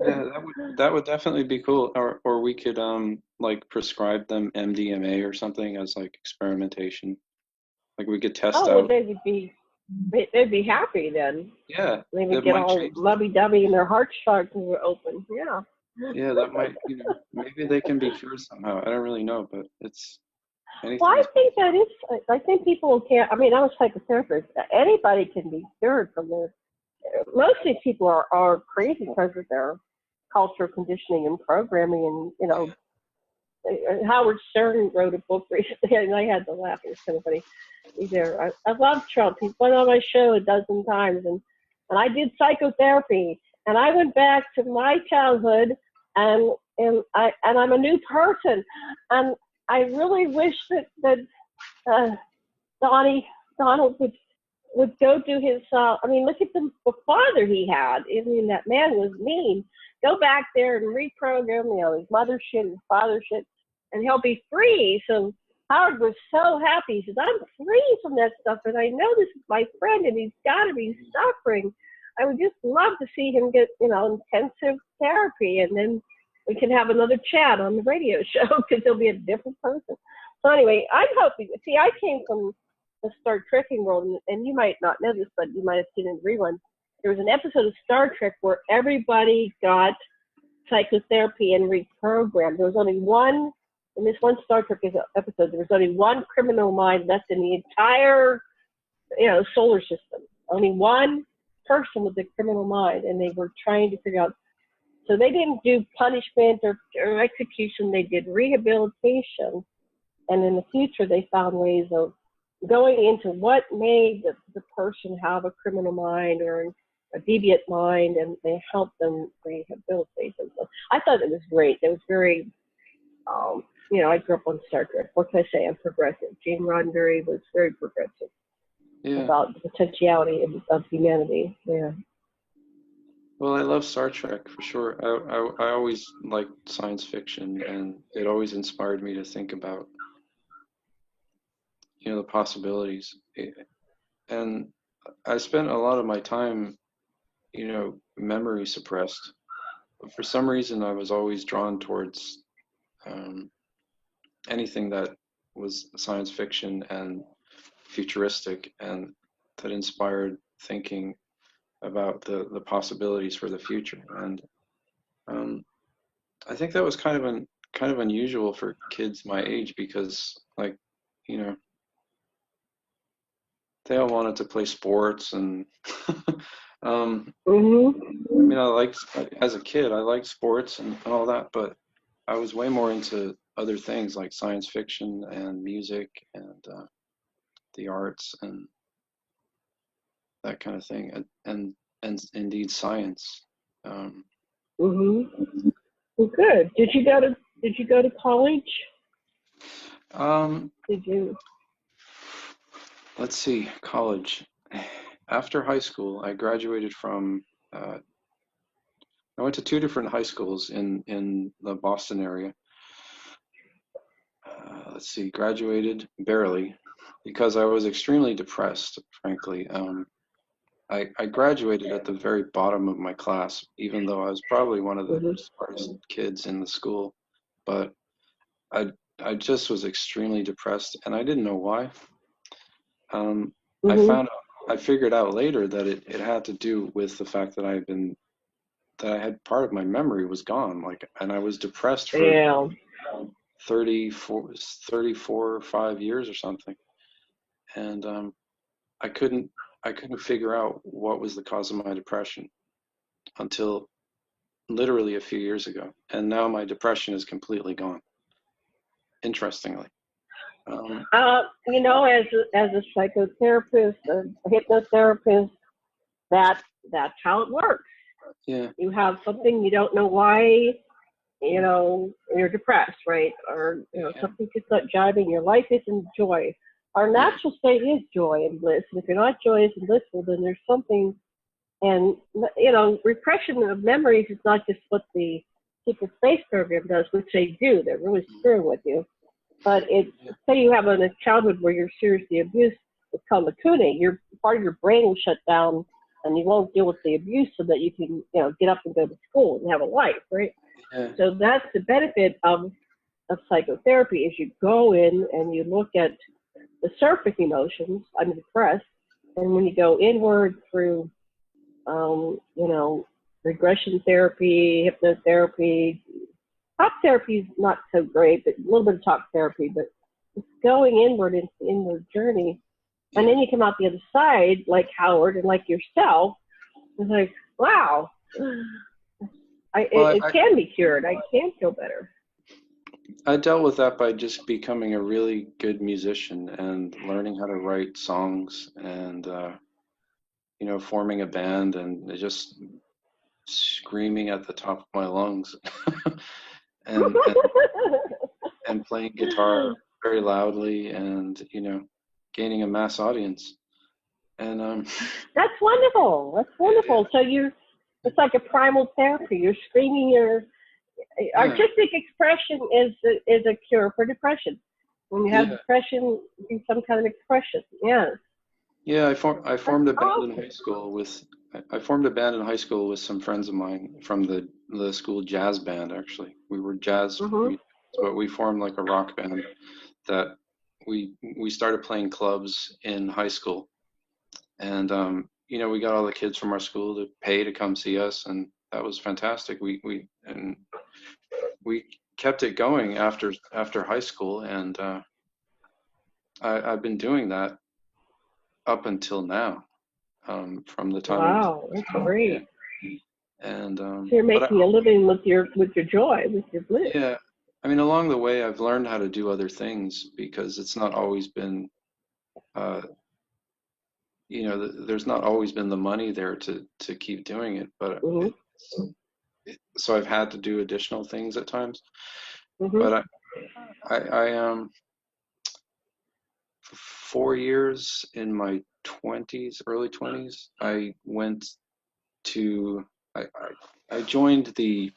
Yeah, that would definitely be cool. Or we could like prescribe them MDMA or something as like experimentation. Like we could test out. Well, they'd be happy then. Yeah. They would get all lovey-dovey and their heart chakras were open. Yeah. Yeah, that might, maybe they can be cured somehow. I don't really know, but it's anything. Well, I think people can't, I was a psychotherapist. Anybody can be cured from this. Most of these people are crazy because of their cultural conditioning and programming, and Howard Stern wrote a book recently, and I had to laugh. It was kind of funny. I love Trump. He's been on my show a dozen times, and I did psychotherapy, and I went back to my childhood, and I'm a new person, and I really wish that Donald would go do his. Look at the father he had. That man was mean. Go back there and reprogram, his mother shit, his father shit, and he'll be free. So Howard was so happy. He says, I'm free from that stuff, and I know this is my friend, and he's got to be suffering. I would just love to see him get, intensive therapy, and then we can have another chat on the radio show because he'll be a different person. So anyway, I'm hoping. See, I came from the Star Trekking world, and you might not know this, but you might have seen it in reruns. There was an episode of Star Trek where everybody got psychotherapy and reprogrammed. There was only one, in this one Star Trek episode, there was only one criminal mind left in the entire, solar system. Only one person with a criminal mind, and they were trying to figure out. So they didn't do punishment or execution. They did rehabilitation, and in the future, they found ways of going into what made the person have a criminal mind or a deviant mind, and they helped them rehabilitate themselves. I thought it was great. It was very, I grew up on Star Trek. What can I say? I'm progressive. Gene Roddenberry was very progressive about the potentiality of humanity. Yeah. Well, I love Star Trek for sure. I always liked science fiction, and it always inspired me to think about the possibilities. And I spent a lot of my time, memory suppressed. for some reason, I was always drawn towards um, anything that was science fiction and futuristic, and that inspired thinking about the possibilities for the future. And um, I think that was kind of unusual for kids my age because, like, you know, they all wanted to play sports and I Mm-hmm. mean, as a kid, I liked sports and all that, but I was way more into other things like science fiction and music and the arts and that kind of thing, and indeed science. Um, Mm-hmm. Well, good. Did you go to college? um, Did you? let's see, college. After high school, I graduated from. I went to two different high schools in the Boston area. Let's see, graduated barely because I was extremely depressed, frankly. I graduated at the very bottom of my class, even though I was probably one of the Mm-hmm. smartest kids in the school. But I I just was extremely depressed, and I didn't know why. Um, Mm-hmm. I figured out later that it had to do with the fact that that I had part of my memory was gone, like, and I was depressed for Yeah. 34 or 5 years or something, and I couldn't I couldn't figure out what was the cause of my depression until literally a few years ago, and now my depression is completely gone. Interestingly, um, As a psychotherapist, a hypnotherapist, that that's how it works. yeah, You have something you don't know why, you're depressed, right? Or yeah, something just not jiving. Your life isn't joy. Our yeah, natural state is joy and bliss. And if you're not joyous and blissful, then there's something. And repression of memories is not just what the secret space program does, which they do. They're really screwing with you. But it's, yeah, say you have a childhood where you're seriously abused, it's called Makuni. Your part of your brain will shut down, and you won't deal with the abuse, so that you can, get up and go to school and have a life, right? yeah, So that's the benefit of psychotherapy, is you go in and you look at the surface emotions. I'm depressed, and when you go inward through, regression therapy, hypnotherapy. Talk therapy is not so great, but a little bit of talk therapy, but it's going inward into the inward journey. And yeah. then you come out the other side, like Howard and like yourself. It's like, wow, Well, it can be cured. I can feel better. I dealt with that by just becoming a really good musician and learning how to write songs and forming a band and just screaming at the top of my lungs and, and and playing guitar very loudly and gaining a mass audience and That's wonderful. That's yeah, wonderful. So it's like a primal therapy. You're screaming your yeah, artistic expression is a cure for depression. When you have yeah, depression, do some kind of expression. Yeah, yeah. I that's formed a band in high awesome. school with I formed a band in high school with some friends of mine from the school jazz band. Actually, we were jazz Mhm. musicians, but we formed like a rock band that we started playing clubs in high school, and we got all the kids from our school to pay to come see us, and that was fantastic. We kept it going after high school, and I've been doing that up until now. From the time I was Wow, in that's high school, yeah. great. And So you're but making a living with your joy, with your bliss. yeah, I mean, along the way, I've learned how to do other things because it's not always been, uh, there's not always been the money there to keep doing it. But Mhm. so I've had to do additional things at times. Mhm. But for 4 years in my 20s, early 20s, I went to I joined the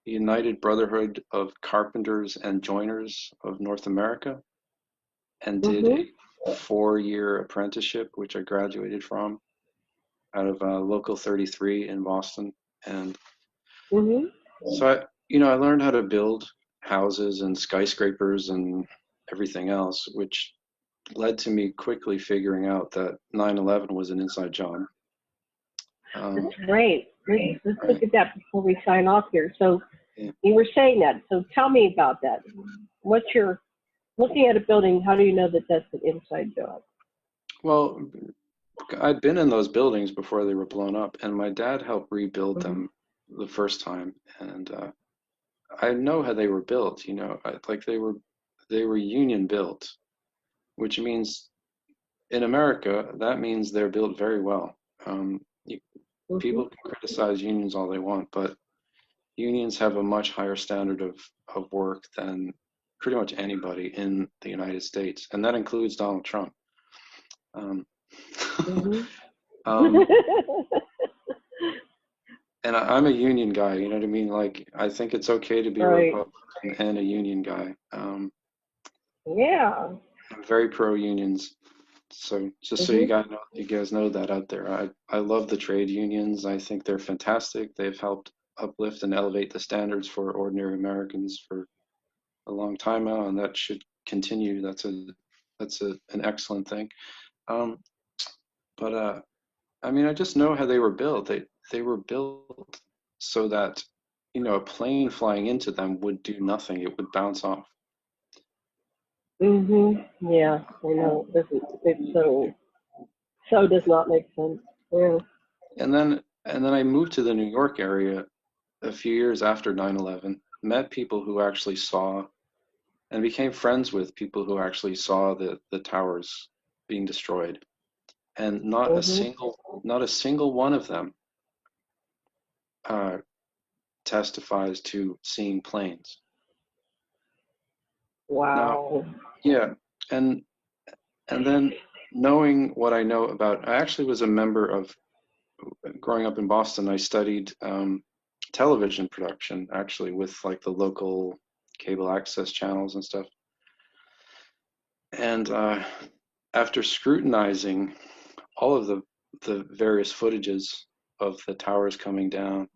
United Brotherhood of Carpenters and Joiners of North America and did Mhm. a 4-year apprenticeship, which I graduated from out of Local 33 in Boston. And Mhm. So I learned how to build houses and skyscrapers and everything else, which led to me quickly figuring out that 9/11 was an inside job. That's great. Let's look Right. at that before we sign off here. So Yeah. you were saying that. So tell me about that. What's your looking at a building? How do you know that that's an inside job? Well, I'd been in those buildings before they were blown up, and my dad helped rebuild Mhm. them the first time, and I know how they were built. Like they were union built, which means in America that means they're built very well. Um, you, Mhm. People can criticize unions all they want, but unions have a much higher standard of work than pretty much anybody in the United States, and that includes Donald Trump. Um, Mhm. um, and I'm a union guy, you know what I mean? Like, I think it's okay to be a Right. Republican and a union guy. Yeah. I'm very pro unions. So just so Mhm. you guys know that out there. I love the trade unions. I think they're fantastic. They've helped uplift and elevate the standards for ordinary Americans for a long time now, and that should continue. That's an excellent thing. Um, but I mean, I just know how they were built. They were built so that a plane flying into them would do nothing. It would bounce off. Mhm. Yeah. I know. It's so does not make sense. Yeah. And then I moved to the New York area a few years after 9/11. Met people who actually saw and became friends with people who actually saw the towers being destroyed. And Mhm. not a single one of them uh, testifies to seeing planes. Now, Wow. yeah, and and then knowing what I know about, I actually was a member of, growing up in Boston, I studied television production actually with like the local cable access channels and stuff. And after scrutinizing all of the various footages of the towers coming down,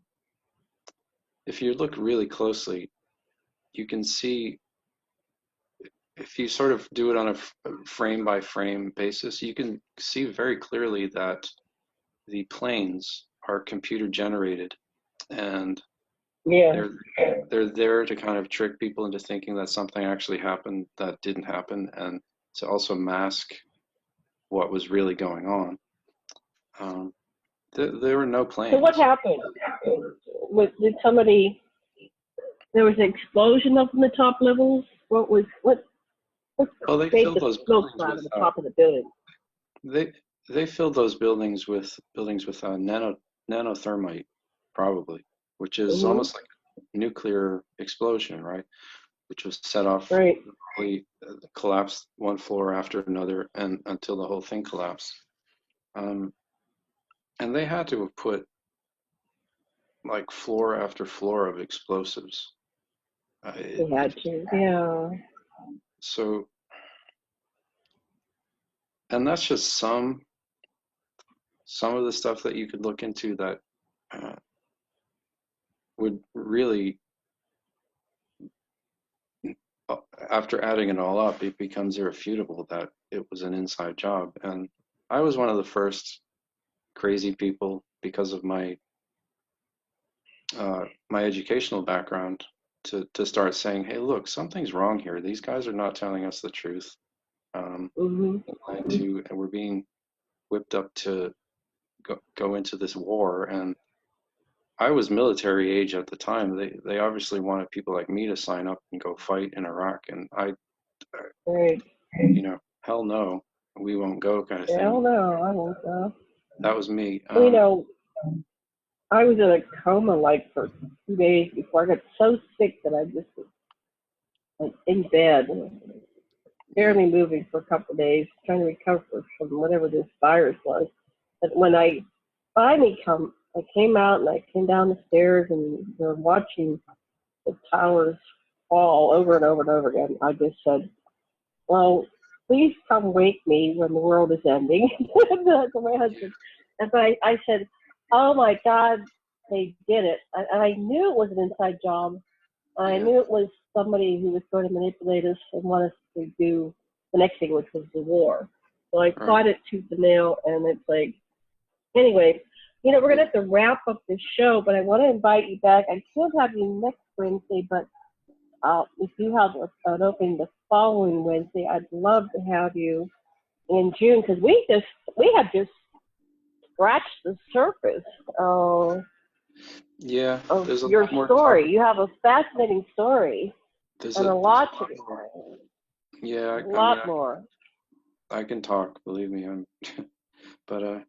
if you look really closely, you can see, if you sort of do it on a frame by frame basis, you can see very clearly that the planes are computer generated, and Yeah. they're they're there to kind of trick people into thinking that something actually happened that didn't happen, and to also mask what was really going on. Um, there were no So what planes. happened? Did somebody? There was an explosion up in the top levels. What Well, they made filled the those smoke buildings cloud with at the top of the building? they they filled those buildings with nanothermite, probably, which is Mhm. almost like a nuclear explosion, right? Which was set off, Right. probably collapsed one floor after another, and until the whole thing collapsed. Um, and they had to have put like floor after floor of explosives. They had to. Yeah. So, and that's just some of the stuff that you could look into that uh, would really, uh, after adding it all up, it becomes irrefutable that it was an inside job. And I was one of the first crazy people, because of my educational background, to start saying, "Hey, look, something's wrong here. These guys are not telling us the truth. Mhm. And we're being whipped up to go into this war." And I was military age at the time. They obviously wanted people like me to sign up and go fight in Iraq, and Right. hell no, we won't go, kind of Hell thing. no, I won't go. That was me. Well, I was in a coma like for 2 days before I got so sick that I just was like in bed, Yeah, barely moving for a couple of days, trying to recover from whatever this virus was. But when I finally I came out and I came down the stairs and we're watching the towers fall over and over and over again. I just said, well, please come wake me when the world is ending. To my husband. And so I said, oh my God, they did it. I knew it was an inside job. I Yeah. knew it was somebody who was going to manipulate us and want us to do the next thing, which was the war. So I Right. fought it tooth and nail, and it's like, anyway, we're going to have to wrap up the show, but I want to invite you back. I can't have you next Wednesday, but if you have an opening the following Wednesday, I'd love to have you in June, because we have just scratched the surface Yeah, of there's a your lot more to talk. story. You have a fascinating story, There's and a a lot lot more. Yeah, a I mean, lot more. I can talk, believe me. But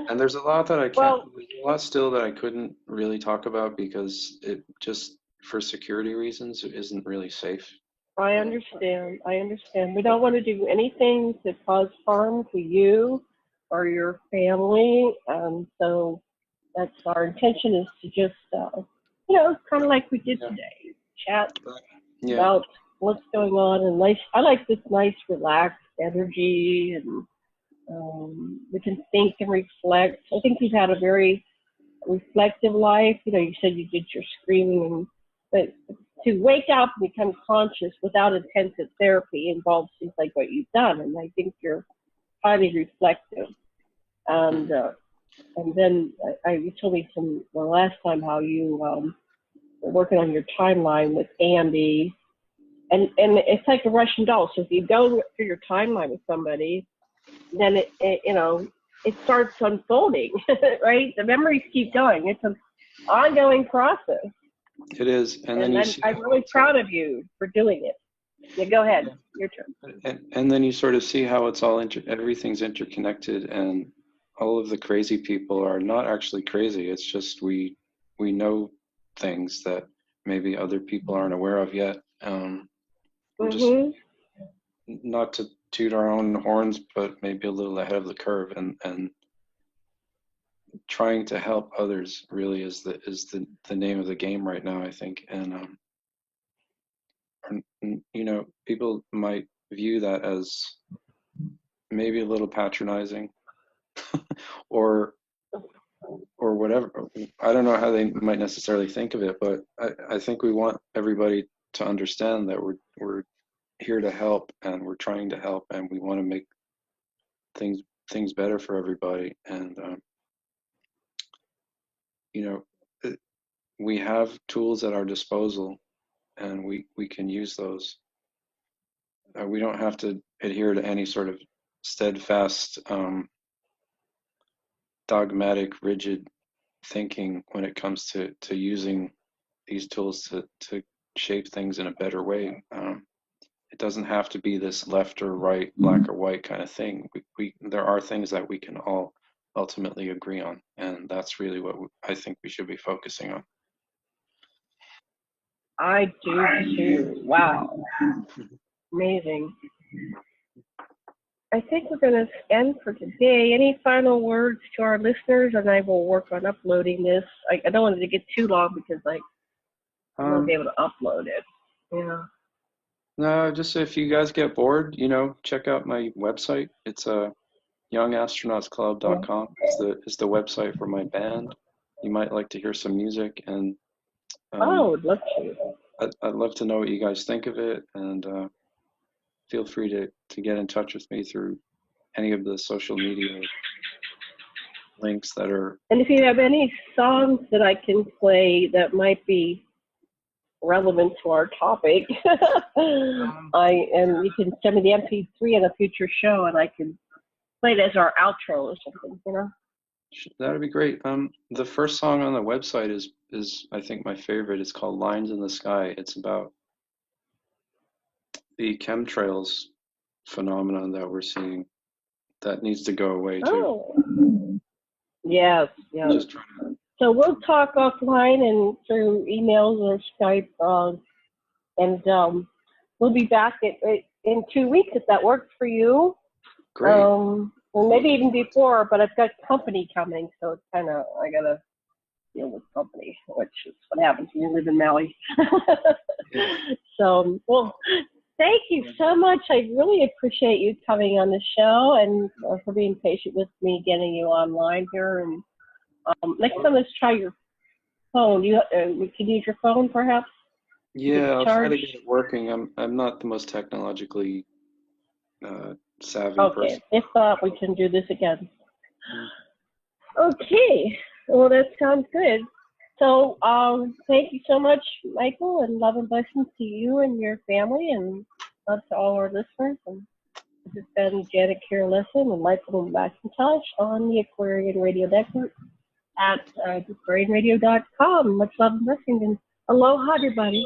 and there's a lot that I can't. Well, There's a lot still that I couldn't really talk about because it just, for security reasons, it isn't really safe. I understand. I understand. We don't want to do anything to cause harm to you or your family, and so that's our intention, is to just, kind of like we did Yeah. today, chat Yeah. about what's going on, and I like this nice, relaxed energy, and we can think and reflect. I think you've had a very reflective life. You said you did your screaming, but to wake up and become conscious without intensive therapy involves things like what you've done, and I think you're highly reflective. And then you told me from the last time how you were working on your timeline with Andy, and it's like a Russian doll. So if you go through your timeline with somebody, then it starts unfolding, right? The memories keep going. It's an ongoing process. It is, and then you see, I'm really proud of you for doing it. Yeah, go ahead. Your turn. and then you sort of see how it's all everything's interconnected, and all of the crazy people are not actually crazy. It's just we know things that maybe other people aren't aware of yet. We're just, not to toot our own horns, but maybe a little ahead of the curve, and trying to help others really is the name of the game right now, I think. And people might view that as maybe a little patronizing, or whatever. I don't know how they might necessarily think of it, but I think we want everybody to understand that we're here to help, and we're trying to help, and we want to make things better for everybody. And we have tools at our disposal, and we can use those. We don't have to adhere to any sort of steadfast, dogmatic, rigid thinking when it comes to using these tools to shape things in a better way. It doesn't have to be this left or right, black or white kind of thing. There are things that we can all ultimately agree on, and that's really what I think we should be focusing on. I do too. Wow. Amazing. I think we're going to end for today. Any final words to our listeners? And I will work on uploading this. I don't want it to get too long because I want to be able to upload it. Yeah. No, just if you guys get bored, check out my website. It's youngastronautclub.com is the website for my band. You might like to hear some music, and I'd love to. I'd love to know what you guys think of it, and feel free to get in touch with me through any of the social media links that are. And if you have any songs that I can play that might be relevant to our topic, and you can send me the MP3 in a future show, and I can play it as our outro or something. That'd be great. The first song on the website is I think my favorite. It's called Lines in the Sky. It's about the chemtrails phenomenon that we're seeing that needs to go away too. Oh, yes. Just trying to... So we'll talk offline and through emails or Skype, and we'll be back in 2 weeks if that works for you. Great. Well, maybe even before, but I've got company coming, so it's I gotta deal with company, which is what happens when you live in Maui. Yeah. So, well, thank you so much. I really appreciate you coming on the show and for being patient with me getting you online here. And next time, let's try your phone. You can use your phone, perhaps. Yeah, I'll try Charge. to get it working. I'm not the most technologically savvy Okay. person. If not, we can do this again. Mm. Okay. Well, that sounds good. So, thank you so much, Michael, and love and blessings to you and your family, and love to all our listeners. And this has been Janet Carolison and Michael Macintosh on the Aquarian Radio Network at aquarianradio.com. Much love and blessings, and aloha, everybody.